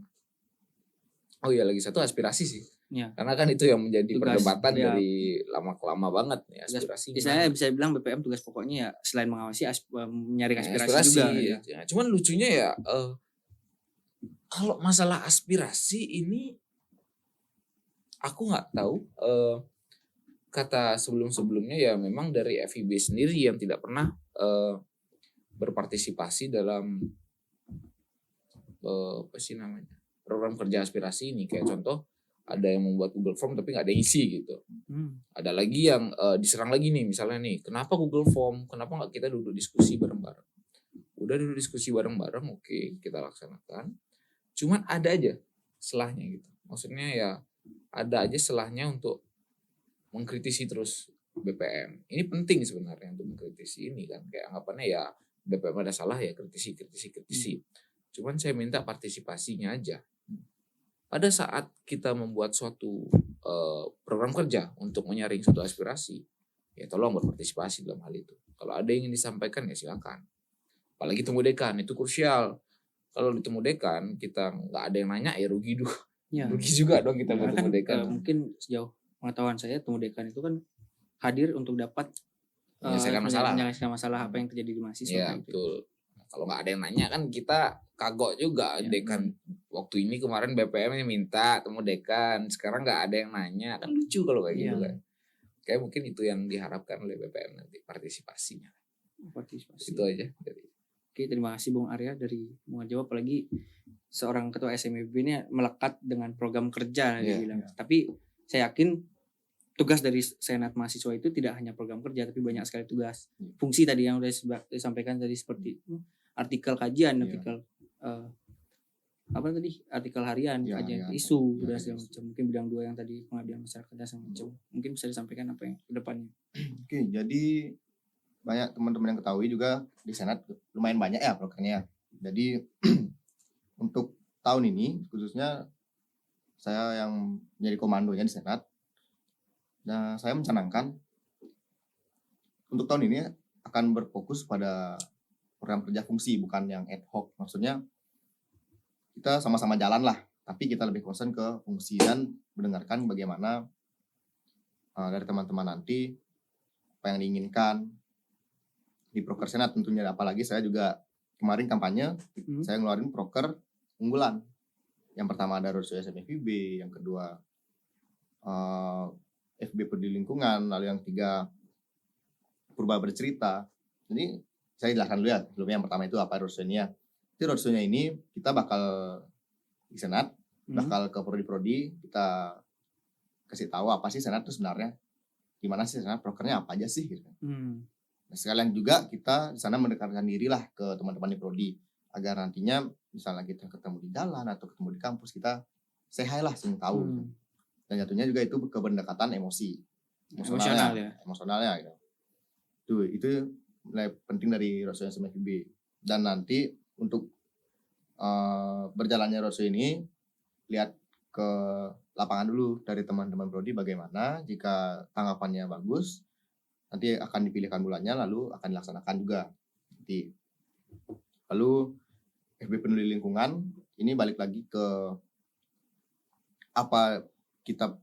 Oh iya, lagi satu aspirasi sih. Ya. Karena kan itu yang menjadi perdebatan dari lama banget ya, aspirasi. Saya bisa bilang BPM tugas pokoknya ya selain mengawasi menyaring aspirasi juga. Ya. Cuman lucunya ya kalau masalah aspirasi ini aku nggak tahu, kata sebelumnya ya memang dari FIB sendiri yang tidak pernah berpartisipasi dalam apa sih namanya, program kerja aspirasi ini. Kayak contoh ada yang membuat Google Form tapi nggak ada isi gitu. Ada lagi yang diserang lagi nih, misalnya nih, kenapa Google Form, kenapa nggak kita duduk diskusi bareng-bareng. Udah duduk diskusi bareng-bareng, oke, kita laksanakan. Cuman ada aja selahnya gitu. Maksudnya ya ada aja selahnya untuk mengkritisi terus BPM. Ini penting sebenarnya untuk mengkritisi ini kan. Kayak anggapannya ya BPM ada salah ya kritisi. Cuman saya minta partisipasinya aja. Pada saat kita membuat suatu program kerja untuk menyaring suatu aspirasi, ya tolong berpartisipasi dalam hal itu. Kalau ada yang ingin disampaikan ya silakan. Apalagi temu dekan, itu krusial. Kalau ditemu dekan kita nggak ada yang nanya ya rugi juga dong kita bertemu dekan. Mungkin sejauh pengetahuan saya, temu dekan itu kan hadir untuk dapat menyelesaikan masalah apa yang terjadi di mahasiswa. Ya betul. Kalau nggak ada yang nanya kan kita kagok juga. Dekan waktu ini kemarin BPM minta temu dekan, sekarang nggak ada yang nanya, kan lucu kalau kayak gitu kan. Kayak mungkin itu yang diharapkan oleh BPM nanti, partisipasinya. Itu aja dari. Oke, terima kasih Bung Arya dari menjawab, apalagi seorang ketua SMFIB ini melekat dengan program kerja dibilang. Tapi saya yakin tugas dari Senat Mahasiswa itu tidak hanya program kerja, tapi banyak sekali tugas fungsi tadi yang sudah disampaikan tadi, seperti artikel kajian, artikel harian, kajian isu dan segala macam. Mungkin bidang 2 yang tadi pengabdian masyarakat dan segala macam. Mungkin bisa disampaikan apa yang ke depannya. Oke, jadi banyak teman-teman yang ketahui juga di Senat lumayan banyak ya prokernya. Jadi untuk tahun ini khususnya saya yang menjadi komandonya di Senat. Nah, saya mencanangkan untuk tahun ini akan berfokus pada program kerja fungsi, bukan yang ad hoc. Maksudnya kita sama-sama jalan lah, tapi kita lebih concern ke fungsi dan mendengarkan bagaimana dari teman-teman nanti apa yang diinginkan di proker senat tentunya. Apalagi saya juga kemarin kampanye saya ngeluarin proker unggulan. Yang pertama ada Roadshow SMFIB, yang kedua FB Peduli Lingkungan, lalu yang ketiga Purba Bercerita. Jadi saya jelaskan dulu ya, sebelumnya yang pertama itu apa roadshow-nya. Jadi roadshow-nya ini kita bakal di senat, bakal ke prodi-prodi, kita kasih tahu apa sih senat itu sebenarnya, gimana sih senat, prokernya apa aja sih gitu. Nah, sekalian juga kita di sana mendekatkan diri lah ke teman-teman di prodi, agar nantinya misalnya kita ketemu di jalan atau ketemu di kampus, kita say hi lah, saling tahu. Dan jatuhnya juga itu ke pendekatan emosionalnya gitu. Itu nilai penting dari roadshow SMFIB. Dan nanti untuk berjalannya roadshow ini, lihat ke lapangan dulu dari teman-teman prodi bagaimana. Jika tanggapannya bagus, nanti akan dipilihkan bulannya, lalu akan dilaksanakan juga. Lalu FB Peduli Lingkungan ini balik lagi ke apa kita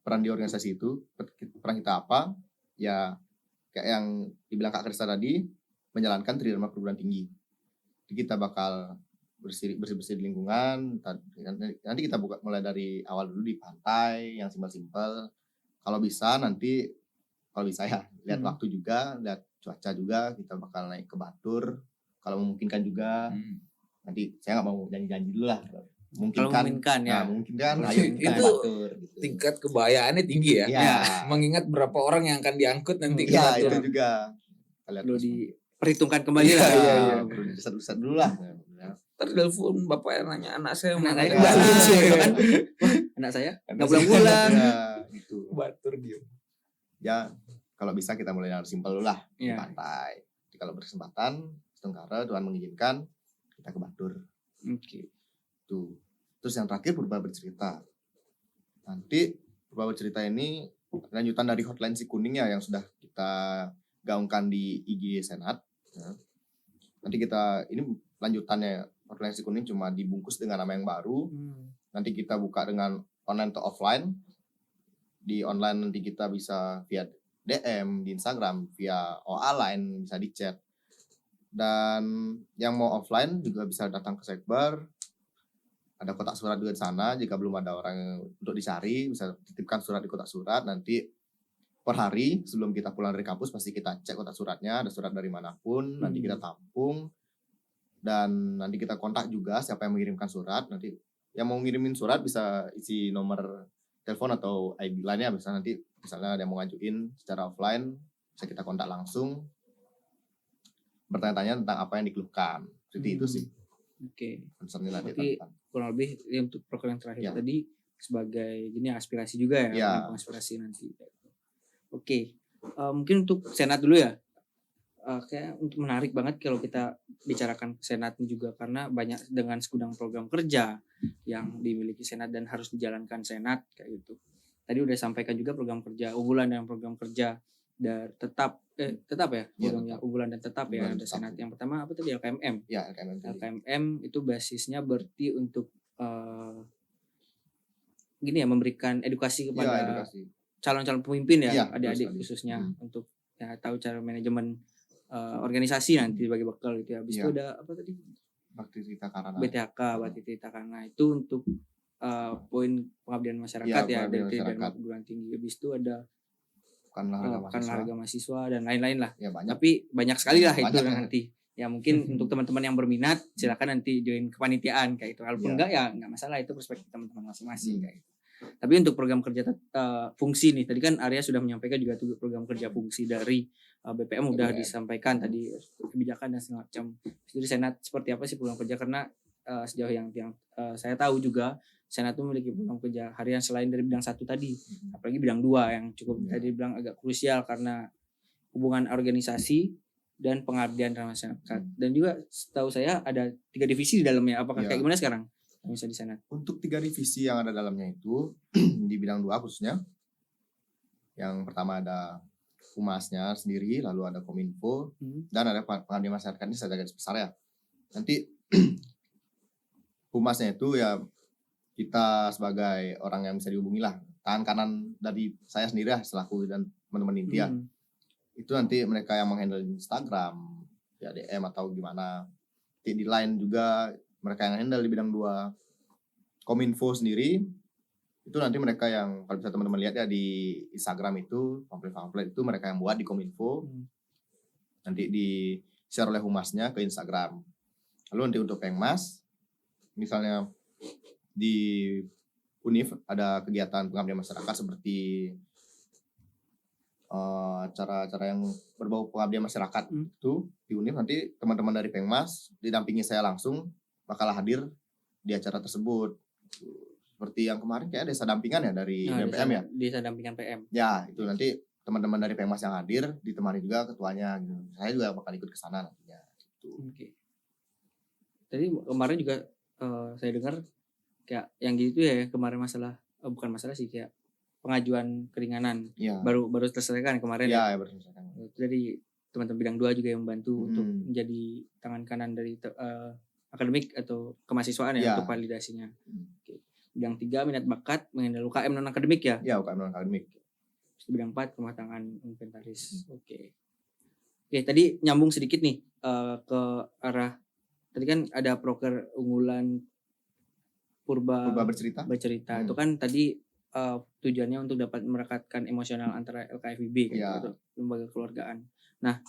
peran di organisasi itu, peran kita apa ya, kayak yang dibilang Kak Krista tadi, menjalankan Tridharma Perguruan Tinggi. Jadi kita bakal bersih di lingkungan. Nanti kita buka mulai dari awal dulu di pantai yang simpel-simpel. Kalau bisa ya lihat waktu juga, lihat cuaca juga, kita bakal naik ke Batur kalau memungkinkan juga. Nanti saya nggak mau janji-janji dulu lah. Memungkinkan ya. Memungkinkan. Itu Batur, gitu. Tingkat kebahayaannya tinggi ya. Mengingat berapa orang yang akan diangkut nanti ke Batur. Itu juga. Perlu diperhitungkan kembali lah. Iya. Perlu diset dulu lah. Telepon bapak yang nanya anak saya mana ya. Kan? Anak saya nggak pulang-pulang. Gitu. Batur dia. Ya kalau bisa kita mulai yang simpel dulu lah di pantai. Jadi kalau berkesempatan Tenggara Tuhan mengizinkan kita ke Batur. Oke. Tuh. Terus yang terakhir Purba Bercerita. Nanti Purba Bercerita ini lanjutan dari hotline si kuning ya yang sudah kita gaungkan di IG Senat. Ya. Nanti kita ini lanjutannya hotline si kuning cuma dibungkus dengan nama yang baru. Nanti kita buka dengan online to offline. Di online nanti kita bisa via DM di Instagram, via OA line, bisa di chat. Dan yang mau offline juga bisa datang ke Sekber. Ada kotak surat juga di sana. Jika belum ada orang untuk dicari, bisa titipkan surat di kotak surat. Nanti per hari sebelum kita pulang dari kampus pasti kita cek kotak suratnya. Ada surat dari manapun, nanti kita tampung. Dan nanti kita kontak juga siapa yang mengirimkan surat. Nanti yang mau ngirimin surat bisa isi nomor telepon atau ID lainnya. Misalnya ada yang mau ngajuin secara offline, bisa kita kontak langsung. Bertanya-tanya tentang apa yang dikeluhkan. Seperti itu sih. Oke. Berarti kurang lebih untuk program yang terakhir tadi sebagai gini aspirasi juga ya. Aspirasi nanti. Oke. Mungkin untuk Senat dulu ya. Kayak untuk menarik banget kalau kita bicarakan Senat juga karena banyak dengan segudang program kerja yang dimiliki Senat dan harus dijalankan Senat kayak gitu. Tadi udah sampaikan juga program kerja unggulan dan program kerja tetap ya, unggulan dan tetap ya ada Senat. Yang pertama apa tadi LKMM? Ya, LKMM. LKMM itu basisnya berarti untuk memberikan edukasi kepada calon-calon pemimpin ya, adik-adik khususnya untuk tahu cara manajemen organisasi nanti bagi bekal gitu ya. Habis itu ada apa tadi? Bakti Trita Karana itu untuk poin pengabdian masyarakat dari Tridharma Perguruan Tinggi. Habis itu ada harga mahasiswa dan lain-lain lah. Ya, banyak. Tapi banyak sekali lah itu nanti. Ya mungkin untuk teman-teman yang berminat silakan nanti join kepanitiaan kayak itu. Walaupun enggak masalah, itu perspektif teman-teman masing-masing kayak itu. Tapi untuk program kerja fungsi nih, tadi kan Arya sudah menyampaikan juga tuh program kerja fungsi dari BPM udah disampaikan tadi kebijakan dan segala macam. Jadi Senat seperti apa sih program kerja, karena sejauh yang saya tahu juga Senat itu memiliki program kerja harian selain dari bidang 1 tadi, apalagi bidang 2 yang cukup tadi bilang agak krusial karena hubungan organisasi dan pengabdian terhadap masyarakat. Dan juga setahu saya ada 3 divisi di dalamnya. Apakah kayak gimana sekarang? Bisa di Senat. Untuk 3 divisi yang ada dalamnya itu di bidang 2 khususnya. Yang pertama ada Humasnya sendiri, lalu ada Kominfo dan ada pengabdian masyarakat. Ini saya garis besar ya. Nanti humasnya itu ya kita sebagai orang yang bisa dihubungi lah, tangan kanan dari saya sendiri lah selaku dan teman-teman inti ya. Itu nanti mereka yang menghandle Instagram ya DM atau gimana, di line juga mereka yang handle di bidang 2. Kominfo sendiri itu nanti mereka yang kalau bisa teman-teman lihat ya di Instagram itu pamflet itu mereka yang buat di Kominfo, nanti di share oleh humasnya ke Instagram. Lalu nanti untuk Pengmas misalnya di Univ ada kegiatan pengabdian masyarakat seperti cara-cara yang berbau pengabdian masyarakat itu di Univ, nanti teman-teman dari Pengmas didampingi saya langsung bakal hadir di acara tersebut. Seperti yang kemarin kayak desa dampingan ya dari BPM ya. Desa dampingan PM. Ya, itu nanti teman-teman dari Pengmas yang hadir ditemani juga ketuanya gitu. Saya juga bakal ikut ke sana nantinya gitu. Oke. Tadi kemarin juga saya dengar kayak yang gitu ya kemarin masalah bukan masalah sih, kayak pengajuan keringanan Ya. baru terselesaikan kemarin Ya, baru selesai. Itu dari teman-teman bidang 2 juga yang membantu untuk menjadi tangan kanan dari akademik atau kemahasiswaan ya untuk validasinya. Oke. Bidang 3 minat bakat mengenal UKM non akademik ya. Ya, UKM non akademik. Bidang 4 kematangan inventaris. Oke, tadi nyambung sedikit nih ke arah tadi kan ada proker unggulan Purba bercerita. Itu kan tadi tujuannya untuk dapat merekatkan emosional antara LKFIB gitu, lembaga keluargaan. Nah,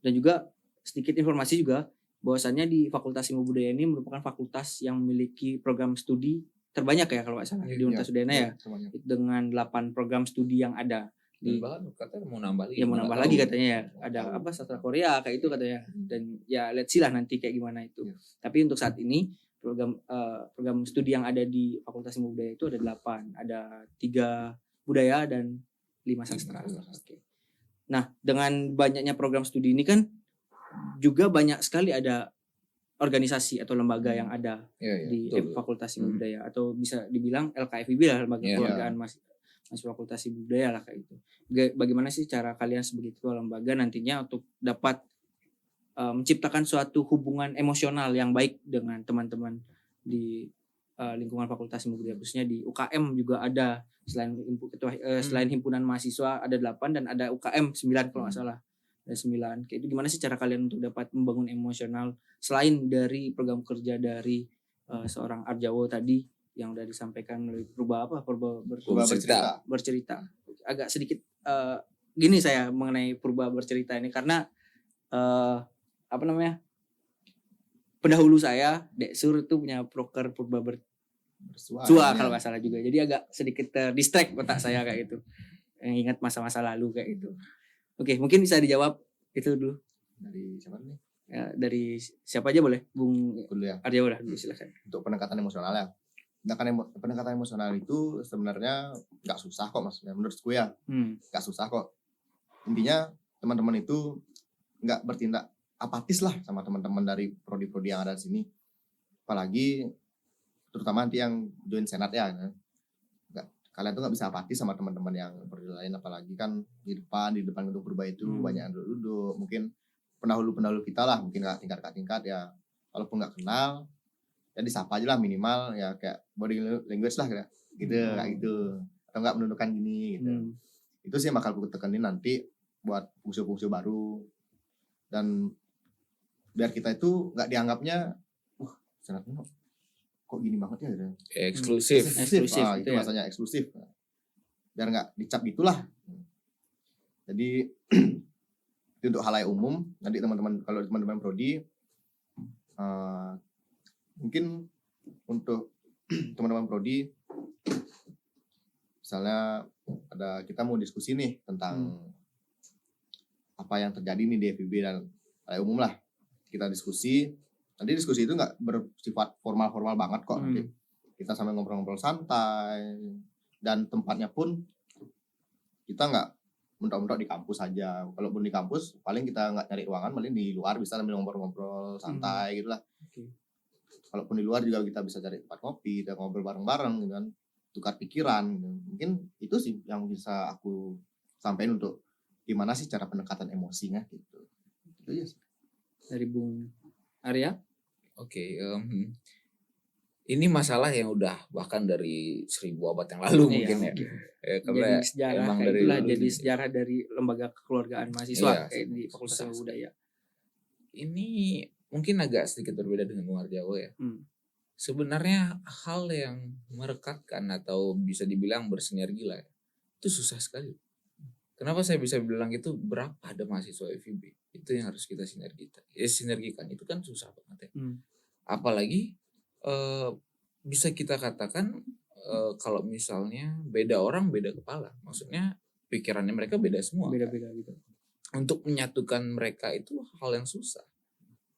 dan juga sedikit informasi juga bahwasannya di Fakultas Ilmu Budaya ini merupakan fakultas yang memiliki program studi terbanyak ya kalau nggak salah di Universitas Udayana ya, dengan 8 program studi yang ada. Bahkan katanya mau nambah lagi. Ya mau nambah lagi katanya ya. Ada apa sastra Korea kayak itu katanya. Dan ya let's see lah nanti kayak gimana itu. Tapi untuk saat ini program studi yang ada di Fakultas Ilmu Budaya itu ada 8. Ada 3 budaya dan 5 sastra. Oke. Nah, dengan banyaknya program studi ini kan juga banyak sekali ada organisasi atau lembaga yang ada di Fakultas Ilmu Budaya, atau bisa dibilang LKFIB lah, lembaga keluargaan masih Fakultas Ilmu Budaya lah kayak itu. Bagaimana sih cara kalian sebagai ketua lembaga nantinya untuk dapat menciptakan suatu hubungan emosional yang baik dengan teman-teman di lingkungan Fakultas Ilmu Budaya, khususnya di UKM juga ada, selain himpunan mahasiswa ada 8 dan ada UKM 9 kalau nggak salah. Ada 9. Kayak itu gimana sih cara kalian untuk dapat membangun emosional selain dari program kerja dari seorang Arjawo tadi yang udah disampaikan melalui Purba bercerita. Agak sedikit gini saya mengenai Purba bercerita ini karena pendahulu saya Dek Sur itu punya proker Purba bersua kalau nggak salah juga. Jadi agak sedikit distract otak saya kayak itu. Yang ingat masa-masa lalu kayak itu. Oke, mungkin bisa dijawab itu dulu. Dari siapa nih? Ya, dari siapa aja boleh, Bung Arjawo lah dulu silakan. Untuk pendekatan emosional ya. Pendekatan emosional itu sebenarnya nggak susah kok, maksudnya menurutku ya. Nggak susah kok. Intinya teman-teman itu nggak bertindak apatis lah sama teman-teman dari prodi-prodi yang ada di sini. Apalagi terutama nanti yang join senat ya. Kalian tuh nggak bisa apatis sama teman-teman yang prodi lain, apalagi kan di depan gedung Purba itu banyak yang duduk. Mungkin pendahulu kita lah, mungkin nggak tingkat ya. Kalaupun nggak kenal, ya disapa aja lah minimal ya, kayak body language lah kayak gitu, atau nggak menundukkan gini gitu. Itu sih yang bakal aku tekenin nanti buat fungsi-fungsi baru, dan biar kita itu nggak dianggapnya senatnya kok gini banget ya gitu. Eksklusif. Itu rasanya eksklusif. Biar nggak dicap gitulah. Jadi itu untuk halayak umum. Nanti kalau teman-teman prodi mungkin untuk teman-teman prodi misalnya kita mau diskusi nih tentang apa yang terjadi nih di FIB dan halayak umum lah. Kita diskusi. Nanti diskusi itu nggak bersifat formal-formal banget kok. Nanti kita sambil ngobrol-ngobrol santai, dan tempatnya pun kita nggak mentok-mentok di kampus aja. Kalaupun di kampus paling kita nggak nyari ruangan, paling di luar bisa sambil ngobrol-ngobrol santai gitu lah. Kalaupun di luar juga kita bisa cari tempat kopi dan ngobrol bareng-bareng gitu kan, tukar pikiran gitu. Mungkin itu sih yang bisa aku sampaikan untuk gimana sih cara pendekatan emosinya gitu. Itu aja sih. Dari Bung Arya. Oke, ini masalah yang udah bahkan dari 1000 abad yang lalu mungkin ya. Karena Jadi sejarah emang kayak dari itulah, dulu jadi ini. sejarah dari lembaga kekeluargaan mahasiswa Iya, kayak di Fakultas susah Ilmu Budaya. Ini mungkin agak sedikit berbeda dengan luar Jawa ya. Sebenarnya hal yang merekatkan atau bisa dibilang bersinergi lah ya, itu susah sekali. Kenapa saya bisa bilang itu, berapa ada mahasiswa FIB? Itu yang harus kita sinergikan. Itu kan susah banget ya. Apalagi bisa kita katakan kalau misalnya beda orang beda kepala. Maksudnya pikirannya mereka beda semua. Beda-beda gitu. Untuk menyatukan mereka itu hal yang susah.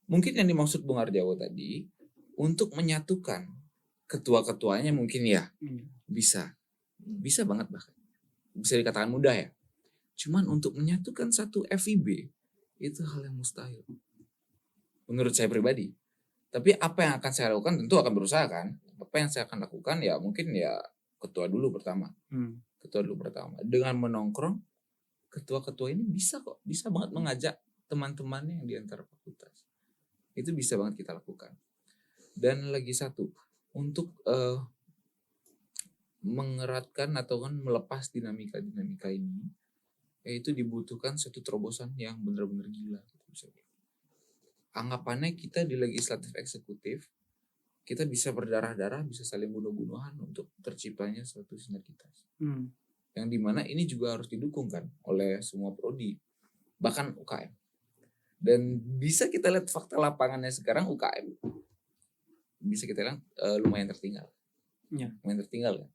Mungkin yang dimaksud Bung Arjawo tadi, untuk menyatukan ketua-ketuanya mungkin ya bisa banget, bahkan bisa dikatakan mudah ya. Cuman untuk menyatukan satu FIB itu hal yang mustahil menurut saya pribadi. Tapi apa yang akan saya lakukan, tentu akan berusaha kan. Apa yang saya akan lakukan ya mungkin ya ketua dulu pertama. Dengan menongkrong, ketua-ketua ini bisa banget mengajak teman-temannya yang di antara fakultas. Itu bisa banget kita lakukan. Dan lagi satu, untuk mengeratkan atau kan melepas dinamika ini, yaitu dibutuhkan satu terobosan yang benar-benar gila. Anggapannya kita di legislatif eksekutif, kita bisa berdarah-darah, bisa saling bunuh-bunuhan untuk terciptanya suatu sinergitas. Yang dimana ini juga harus didukung kan oleh semua prodi, bahkan UKM. Dan bisa kita lihat fakta lapangannya sekarang UKM bisa kita bilang lumayan tertinggal. Lumayan tertinggal kan.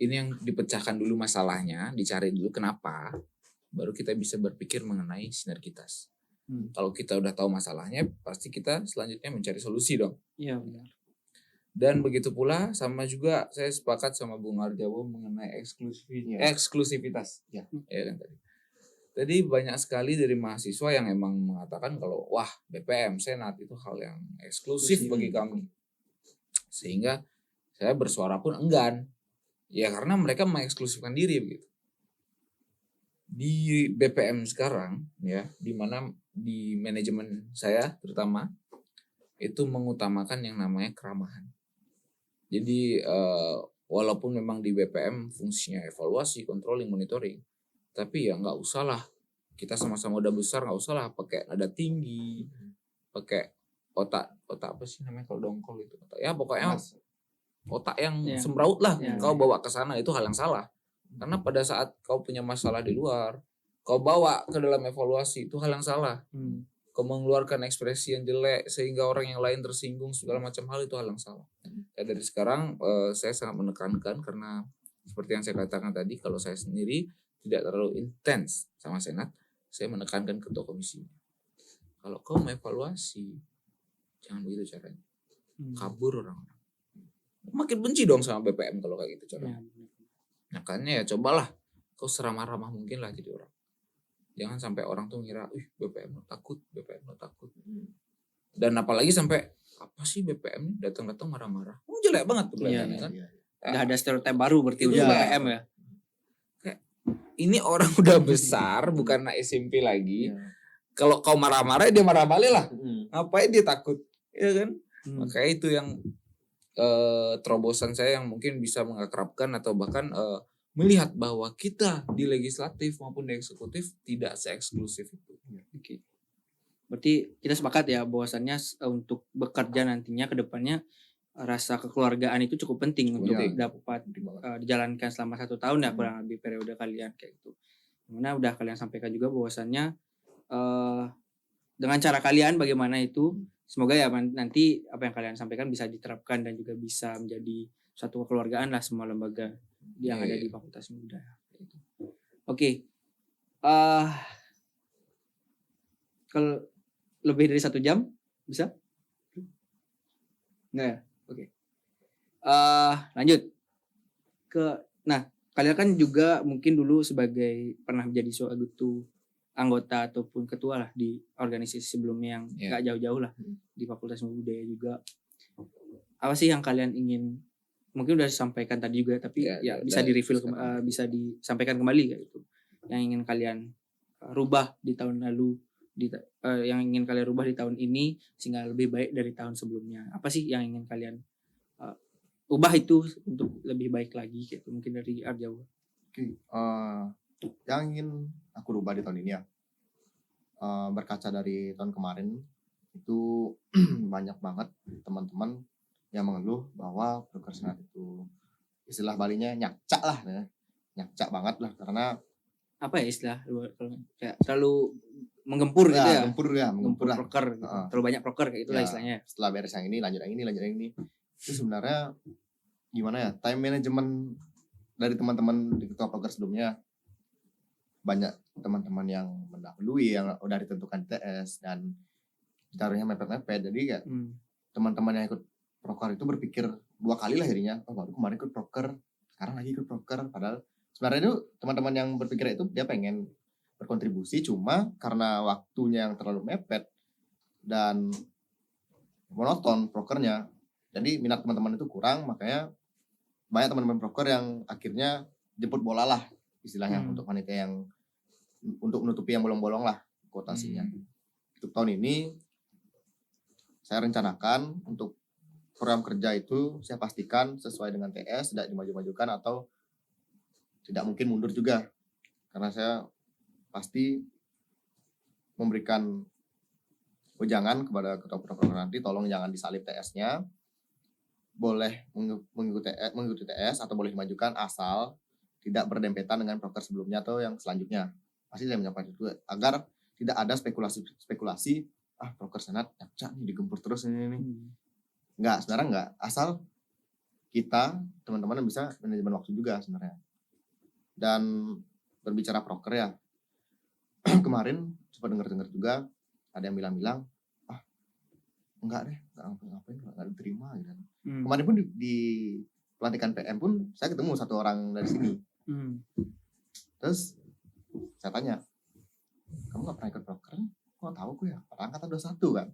Ini yang dipecahkan dulu masalahnya, dicari dulu kenapa, baru kita bisa berpikir mengenai sinergitas. Kalau kita udah tahu masalahnya, pasti kita selanjutnya mencari solusi dong. Iya benar. Dan begitu pula sama juga saya sepakat sama Bung Arjawo mengenai eksklusivitas. Ya kan tadi. Tadi banyak sekali dari mahasiswa yang emang mengatakan kalau wah BPM, Senat itu hal yang eksklusif bagi kami. Sehingga saya bersuara pun enggan. Ya karena mereka mengeksklusifkan diri begitu. Di BPM sekarang ya, di mana di manajemen saya terutama itu mengutamakan yang namanya keramahan. Jadi walaupun memang di BPM fungsinya evaluasi, controlling, monitoring, tapi ya nggak usah lah, kita sama-sama udah besar, nggak usah lah pakai nada tinggi, pakai otak apa sih namanya kalau dongkol itu, ya pokoknya otak yang semraut lah, kau bawa ke sana, itu hal yang salah. Karena pada saat kau punya masalah di luar, kau bawa ke dalam evaluasi, itu hal yang salah. Kau mengeluarkan ekspresi yang jelek sehingga orang yang lain tersinggung, segala macam hal, itu hal yang salah. Ya, dari sekarang saya sangat menekankan, karena seperti yang saya katakan tadi, kalau saya sendiri tidak terlalu intens sama Senat, saya menekankan ketua komisi. Kalau kau mengevaluasi, jangan begitu caranya. Kabur orang-orang. Makin benci dong sama BPM kalau kayak gitu caranya. Makanya ya cobalah kau seramah-ramah mungkin lah jadi orang. Jangan sampai orang tuh ngira, BPM lo takut. Dan apalagi sampai apa sih BPM datang-datang marah-marah. Jelek banget tuh kelihatannya kan. Udah ada stereotip baru berarti udah BPM ya. Kayak ini orang udah besar, bukan anak SMP lagi. Kalau kau marah-marah dia marah balik lah. Ngapain dia takut? Ya kan? Makanya itu yang terobosan saya yang mungkin bisa mengakrabkan atau bahkan melihat bahwa kita di legislatif maupun di eksekutif tidak se-eksklusif itu. Oke. Berarti kita sepakat ya bahwasannya untuk bekerja nantinya ke depannya rasa kekeluargaan itu cukup penting untuk dapat dijalankan selama 1 tahun ya kurang lebih periode kalian kayak gitu. Dimana udah kalian sampaikan juga bahwasannya dengan cara kalian bagaimana itu, semoga ya nanti apa yang kalian sampaikan bisa diterapkan dan juga bisa menjadi suatu kekeluargaan lah semua lembaga yang ada di Fakultas Ilmu Budaya. Oke. Kalau lebih dari 1 jam bisa? Enggak ya? Oke. Lanjut nah kalian kan juga mungkin dulu sebagai pernah menjadi suatu anggota ataupun ketua lah di organisasi sebelumnya yang gak jauh-jauh lah di Fakultas Ilmu Budaya juga. Apa sih yang kalian ingin, mungkin udah disampaikan tadi juga tapi bisa di-reveal bisa disampaikan kembali kayak gitu. Yang ingin kalian rubah di tahun lalu yang ingin kalian rubah di tahun ini sehingga lebih baik dari tahun sebelumnya? Apa sih yang ingin kalian ubah itu untuk lebih baik lagi gitu? Mungkin dari Arjawa. Oke, yang ingin aku rubah di tahun ini ya, berkaca dari tahun kemarin itu banyak banget teman-teman yang mengeluh bahwa proker senat itu istilah Balinya nyakcak lah ya. Nyakcak banget lah karena Apa ya istilah kayak terlalu menggempur gitu ya? Menggempur lah. Proker gitu. Terlalu banyak proker kayak itulah istilahnya. Setelah beres yang ini lanjut yang ini. Itu sebenarnya gimana ya, time management dari teman-teman di ketua proker sebelumnya, banyak teman-teman yang mendahului yang udah ditentukan TS dan ditaruhnya mepet-mepet. Jadi kayak teman-teman yang ikut proker itu berpikir 2 kali lah akhirnya, baru kemarin ikut proker, sekarang lagi ikut proker. Padahal sebenarnya itu teman-teman yang berpikir itu dia pengen berkontribusi, cuma karena waktunya yang terlalu mepet dan monoton prokernya, jadi minat teman-teman itu kurang. Makanya banyak teman-teman proker yang akhirnya jemput bola lah istilahnya, untuk wanita yang untuk menutupi yang bolong-bolong lah kuotasinya. Untuk tahun ini saya rencanakan untuk program kerja itu saya pastikan sesuai dengan TS, tidak dimaju-majukan atau tidak mungkin mundur juga, karena saya pasti memberikan wejangan kepada ketua proker nanti, tolong jangan disalip TS-nya, boleh mengikuti TS atau boleh dimajukan asal tidak berdempetan dengan proker sebelumnya atau yang selanjutnya. Pasti saya menyampaikan itu agar tidak ada spekulasi proker senat nyakcak nih, digempur terus ini. Enggak, sebenarnya enggak, asal kita teman-teman bisa manajemen waktu juga sebenarnya. Dan berbicara proker ya, kemarin sempat dengar juga ada yang bilang enggak deh, enggak diterima gitu. Kemarin pun di pelantikan PM pun saya ketemu satu orang dari sini. Terus saya tanya, kamu nggak pernah ikut proker? Kok tahu aku ya? Angkatan 21 kan?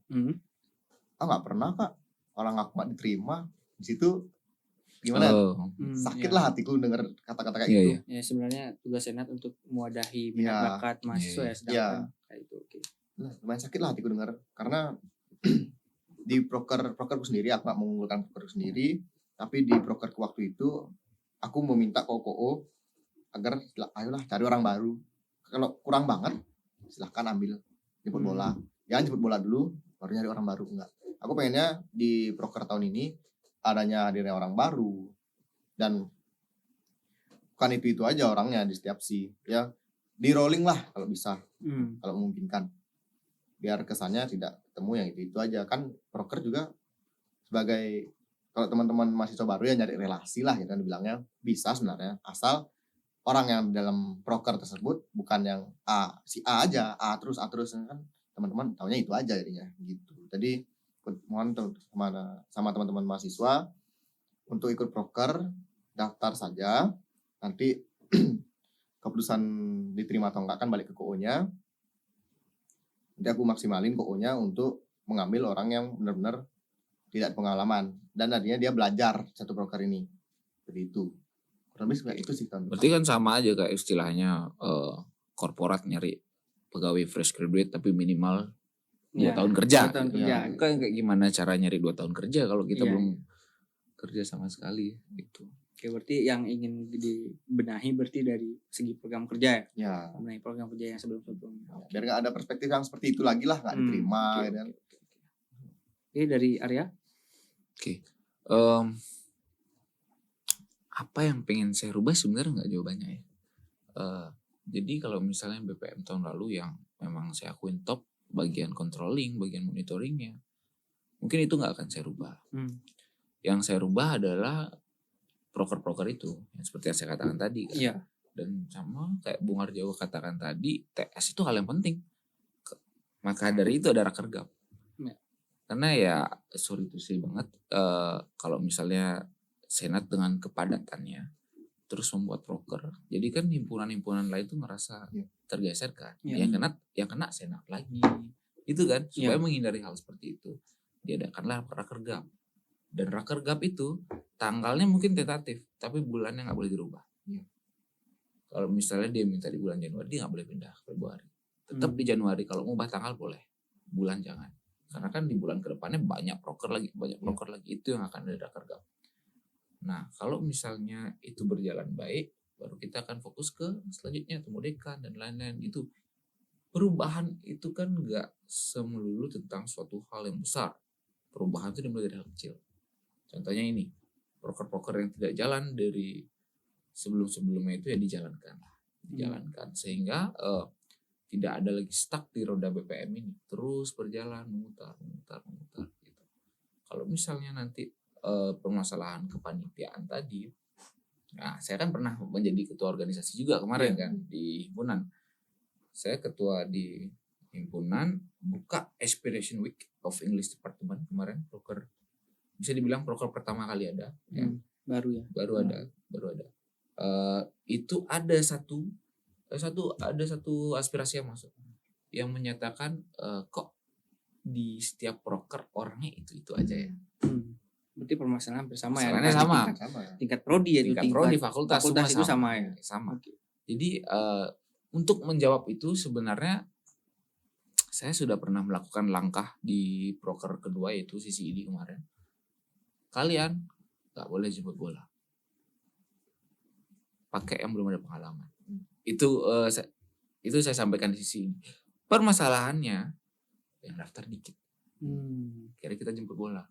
Nggak pernah kak. Orang aku nggak diterima di situ. Gimana? Sakit lah hatiku dengar kata-kata kayak gitu. Ya sebenarnya tugas senat untuk mewadahi minat bakat mahasiswa ya, sedangkan kayak itu. Lumayan sakit lah hatiku dengar, karena di prokerku sendiri aku nggak mengunggulkan prokerku sendiri, tapi di prokerku waktu itu aku meminta KO agar ayolah cari orang baru. Kalau kurang banget silahkan ambil jemput bola. Jangan jemput bola dulu baru nyari orang baru, enggak. Aku pengennya di proker tahun ini adanya hadirnya orang baru, dan bukan itu aja orangnya di setiap ya di rolling lah kalau bisa, kalau memungkinkan, biar kesannya tidak ketemu yang itu aja. Kan proker juga sebagai, kalau teman-teman mahasiswa baru ya nyari relasi lah ya kan dibilangnya, bisa sebenarnya asal orang yang dalam proker tersebut bukan yang si A aja, A terus kan teman-teman taunya itu aja jadinya gitu. Jadi mohon sama teman-teman mahasiswa untuk ikut proker, daftar saja, nanti keputusan diterima atau enggak kan balik ke KO-nya. Nanti aku maksimalin KO-nya untuk mengambil orang yang benar-benar tidak pengalaman dan nantinya dia belajar satu proker ini. Seperti itu. Kurang lebih kayak itu sih kan. Berarti kan sama aja kayak istilahnya korporat nyari pegawai fresh graduate tapi minimal 2 tahun kerja. 2 tahun kerja. Kan kayak gimana cara nyari 2 tahun kerja kalau kita belum kerja sama sekali gitu. Oke, berarti yang ingin dibenahi berarti dari segi program kerja ya. Benahi program kerja yang sebelum-sebelumnya. Biar nggak ada perspektif yang seperti itu lagi lah, nggak diterima. Oke, dari Arya. Oke. Apa yang pengen saya rubah sebenarnya nggak jawabannya ya. Jadi kalau misalnya BPM tahun lalu yang memang saya akuin top, bagian controlling, bagian monitoringnya, mungkin itu nggak akan saya rubah. Yang saya rubah adalah proker-proker itu, yang seperti yang saya katakan tadi kan. Iya. Dan sama kayak Bung Arjawa katakan tadi, TS itu hal yang penting. Maka dari itu ada rakergap. Ya. Karena ya sorry to say banget, kalau misalnya senat dengan kepadatannya terus membuat proker, jadi kan himpunan-himpunan lain tuh ngerasa tergeser kan. Yang kena senat lagi, itu kan. Supaya menghindari hal seperti itu, diadakanlah rakergap. Dan rakergap itu tanggalnya mungkin tentatif, tapi bulannya nggak boleh dirubah. Kalau misalnya dia minta di bulan Januari, dia nggak boleh pindah ke Februari. Tetap di Januari, kalau mau ubah tanggal boleh, bulan jangan. Karena kan di bulan kedepannya banyak proker lagi, itu yang akan ada Rakergab. Nah, kalau misalnya itu berjalan baik, baru kita akan fokus ke selanjutnya, temu dekan dan lain-lain. Itu perubahan itu kan nggak semelulu tentang suatu hal yang besar. Perubahan itu dimulai dari hal kecil. Contohnya ini, proker-proker yang tidak jalan dari sebelum-sebelumnya itu ya dijalankan sehingga tidak ada lagi stuck di roda BPM ini, terus berjalan memutar gitu. Kalau misalnya nanti permasalahan kepanitiaan tadi, nah saya kan pernah menjadi ketua organisasi juga kemarin kan di himpunan. Saya ketua di himpunan buka Aspiration Week of English Department kemarin, proker bisa dibilang proker pertama kali ada, baru ada. Itu ada satu aspirasi yang masuk yang menyatakan kok di setiap proker orangnya itu aja ya. Berarti permasalahan bersama ya. Tingkat prodi ya, tingkat prodi fakultas itu sama ya. Sama. Jadi untuk menjawab itu sebenarnya saya sudah pernah melakukan langkah di proker kedua, yaitu CCID kemarin. Kalian nggak boleh jemput bola, pakai yang belum ada pengalaman. Itu saya sampaikan di sini. Permasalahannya yang daftar dikit. Kira kita jemput bola.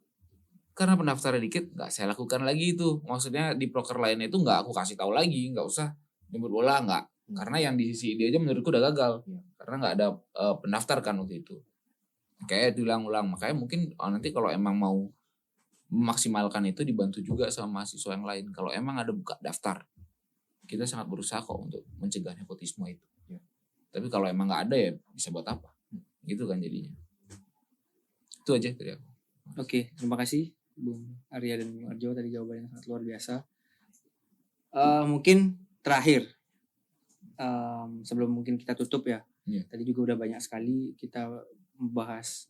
Karena pendaftarnya dikit, nggak saya lakukan lagi itu. Maksudnya di proker lainnya itu nggak aku kasih tahu lagi, nggak usah jemput bola, nggak. Karena yang di sisi dia aja menurutku udah gagal. Karena nggak ada pendaftar kan waktu itu. Kayak diulang-ulang. Makanya mungkin nanti kalau emang mau memaksimalkan itu dibantu juga sama mahasiswa yang lain. Kalau emang ada buka daftar, kita sangat berusaha kok untuk mencegah nepotisme itu. Tapi kalau emang nggak ada ya bisa buat apa? Gitu kan jadinya. Itu aja dari aku. Oke, terima kasih Bung Arya dan Bung Arjo, tadi jawabannya sangat luar biasa. Mungkin terakhir, sebelum mungkin kita tutup ya. Tadi juga udah banyak sekali kita membahas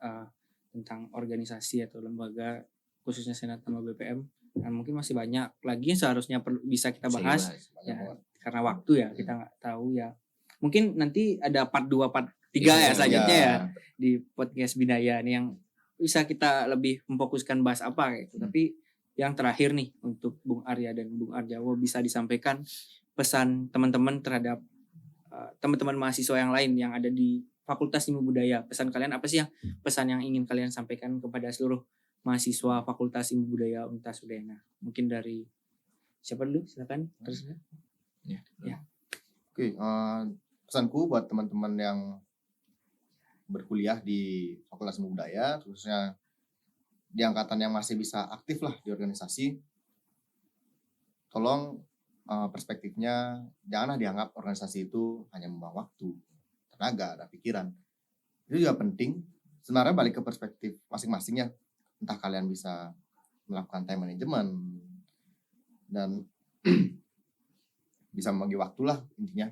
tentang organisasi atau lembaga, khususnya Senat sama BPM. Dan mungkin masih banyak lagi yang seharusnya bisa kita bahas ya, karena waktu ya kita nggak tahu ya. Mungkin nanti ada part 2, part 3 ya selanjutnya ya di podcast Binaya nih yang bisa kita lebih memfokuskan bahas apa gitu. Tapi yang terakhir nih untuk Bung Arya dan Bung Arjawo, bisa disampaikan pesan teman-teman terhadap teman-teman mahasiswa yang lain yang ada di Fakultas Ilmu Budaya. Pesan kalian apa sih, pesan yang ingin kalian sampaikan kepada seluruh mahasiswa Fakultas Ilmu Budaya Universitas Udayana? Mungkin dari siapa dulu? Silakan. Terus ya. Oke, pesanku buat teman-teman yang berkuliah di Fakultas Ilmu Budaya, khususnya di angkatan yang masih bisa aktif lah di organisasi, tolong perspektifnya janganlah dianggap organisasi itu hanya membuang waktu, tenaga, dan pikiran. Itu juga penting. Sebenarnya balik ke perspektif masing-masingnya. Entah kalian bisa melakukan time management dan bisa membagi waktu lah intinya.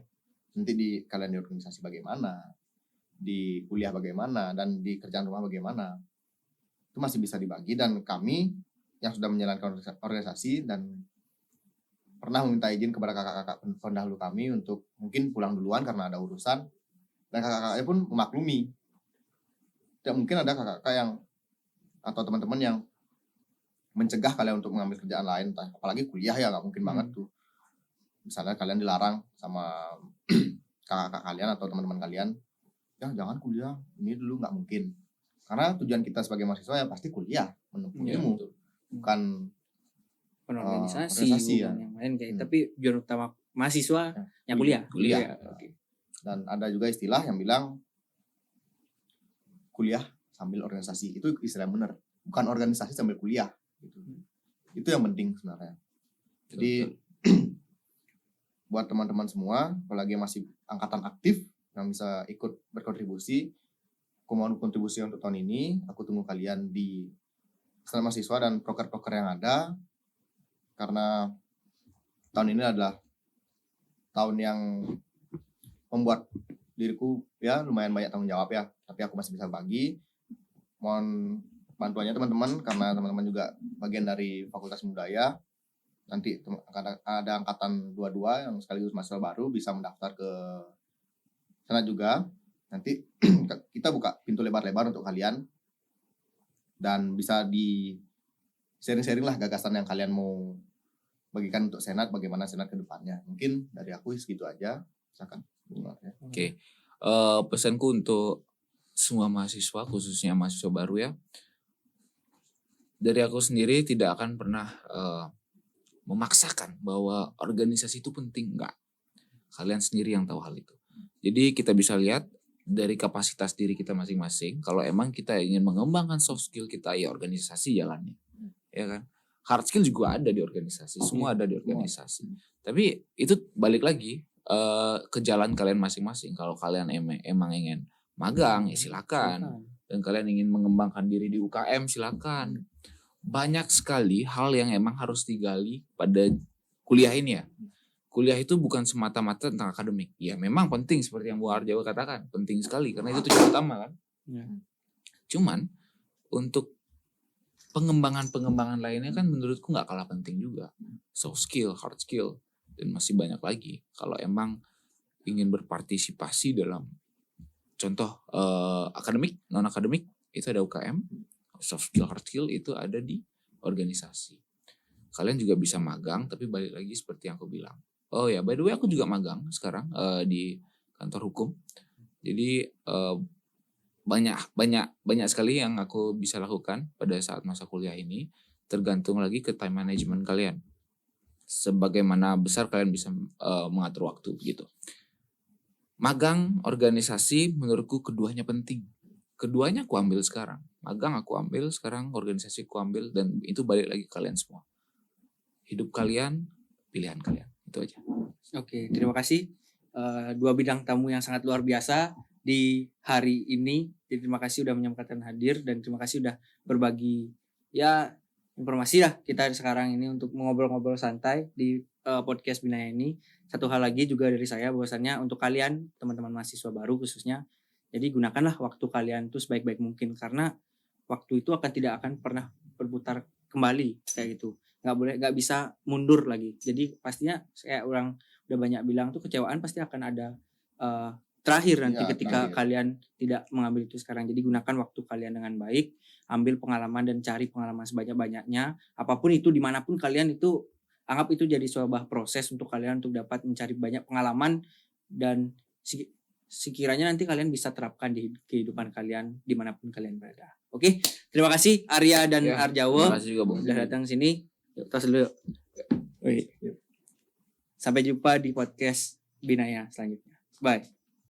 Nanti kalian di organisasi bagaimana, di kuliah bagaimana, dan di kerjaan rumah bagaimana. Itu masih bisa dibagi, dan kami yang sudah menjalankan organisasi dan pernah meminta izin kepada kakak-kakak pendahulu kami untuk mungkin pulang duluan karena ada urusan, dan kakak-kakaknya pun memaklumi. Tidak mungkin ada kakak-kakak yang atau teman-teman yang mencegah kalian untuk mengambil kerjaan lain, apalagi kuliah ya, nggak mungkin banget tuh. Misalnya kalian dilarang sama kakak-kakak kalian atau teman-teman kalian, ya jangan kuliah ini dulu, nggak mungkin. Karena tujuan kita sebagai mahasiswa ya pasti kuliah, menuntut ilmu, bukan organisasi ya. Yang lain kayak. Tapi tujuan utama mahasiswa yang kuliah. Okay. Dan ada juga istilah yang bilang kuliah sambil organisasi. Itu istilah benar, bukan organisasi sambil kuliah gitu. Itu yang penting sebenarnya. Jadi buat teman-teman semua, apalagi yang masih angkatan aktif yang bisa ikut berkontribusi, aku mau kontribusi untuk tahun ini. Aku tunggu kalian di Senat Mahasiswa dan proker-proker yang ada, karena tahun ini adalah tahun yang membuat diriku ya lumayan banyak tanggung jawab ya, tapi aku masih bisa bagi. Mohon bantuannya teman-teman, karena teman-teman juga bagian dari Fakultas Budaya. Nanti ada angkatan 22 yang sekaligus mahasiswa baru bisa mendaftar ke Senat juga. nanti kita buka pintu lebar-lebar untuk kalian dan bisa di sharing-sharing lah gagasan yang kalian mau bagikan untuk senat, bagaimana senat ke depannya. Mungkin dari aku segitu aja. Silakan. Oke. Pesanku untuk semua mahasiswa, khususnya mahasiswa baru ya. Dari aku sendiri tidak akan pernah memaksakan bahwa organisasi itu penting, enggak. Kalian sendiri yang tahu hal itu. Jadi kita bisa lihat dari kapasitas diri kita masing-masing. Kalau emang kita ingin mengembangkan soft skill kita, ya organisasi jalannya, ya kan. Hard skill juga ada di organisasi, semua ada di organisasi. Tapi itu balik lagi ke jalan kalian masing-masing. Kalau kalian emang ingin magang, ya silakan. Dan kalian ingin mengembangkan diri di UKM, silakan. Banyak sekali hal yang emang harus digali pada kuliah ini ya. Kuliah itu bukan semata-mata tentang akademik. Ya memang penting seperti yang Bu Arjawa katakan, penting sekali karena itu tujuan utama kan. Cuman untuk pengembangan lainnya kan menurutku nggak kalah penting juga. Soft skill, hard skill, dan masih banyak lagi. Kalau emang ingin berpartisipasi dalam contoh akademik, non akademik itu ada UKM, soft skill, hard skill itu ada di organisasi. Kalian juga bisa magang, tapi balik lagi seperti yang aku bilang. Oh ya, by the way aku juga magang sekarang di kantor hukum. Jadi banyak sekali yang aku bisa lakukan pada saat masa kuliah ini, tergantung lagi ke time management kalian. Sebagaimana besar kalian bisa mengatur waktu gitu. Magang, organisasi menurutku keduanya penting. Keduanya aku ambil sekarang. Magang aku ambil sekarang, organisasi aku ambil, dan itu balik lagi ke kalian semua. Hidup kalian, pilihan kalian. Itu aja. Oke, terima kasih. Dua bidang tamu yang sangat luar biasa di hari ini. Jadi terima kasih sudah menyempatkan hadir dan terima kasih sudah berbagi ya informasi lah kita sekarang ini untuk ngobrol-ngobrol santai di podcast Binaya ini. Satu hal lagi juga dari saya bahwasannya untuk kalian teman-teman mahasiswa baru khususnya, jadi gunakanlah waktu kalian itu sebaik-baik mungkin karena waktu itu tidak akan pernah berputar kembali kayak gitu. Nggak bisa mundur lagi. Jadi pastinya kayak orang udah banyak bilang tuh kecewaan pasti akan ada terakhir nanti ketika kalian tidak mengambil itu sekarang. Jadi gunakan waktu kalian dengan baik, ambil pengalaman dan cari pengalaman sebanyak-banyaknya. Apapun itu dimanapun kalian itu anggap itu jadi sebuah proses untuk kalian untuk dapat mencari banyak pengalaman dan sekiranya nanti kalian bisa terapkan di kehidupan kalian dimanapun kalian berada. Oke, terima kasih Arya dan Arjawo. Terima kasih juga Bung. Sudah datang sini. Tos dulu. Sampai jumpa di podcast Binaya selanjutnya. Bye.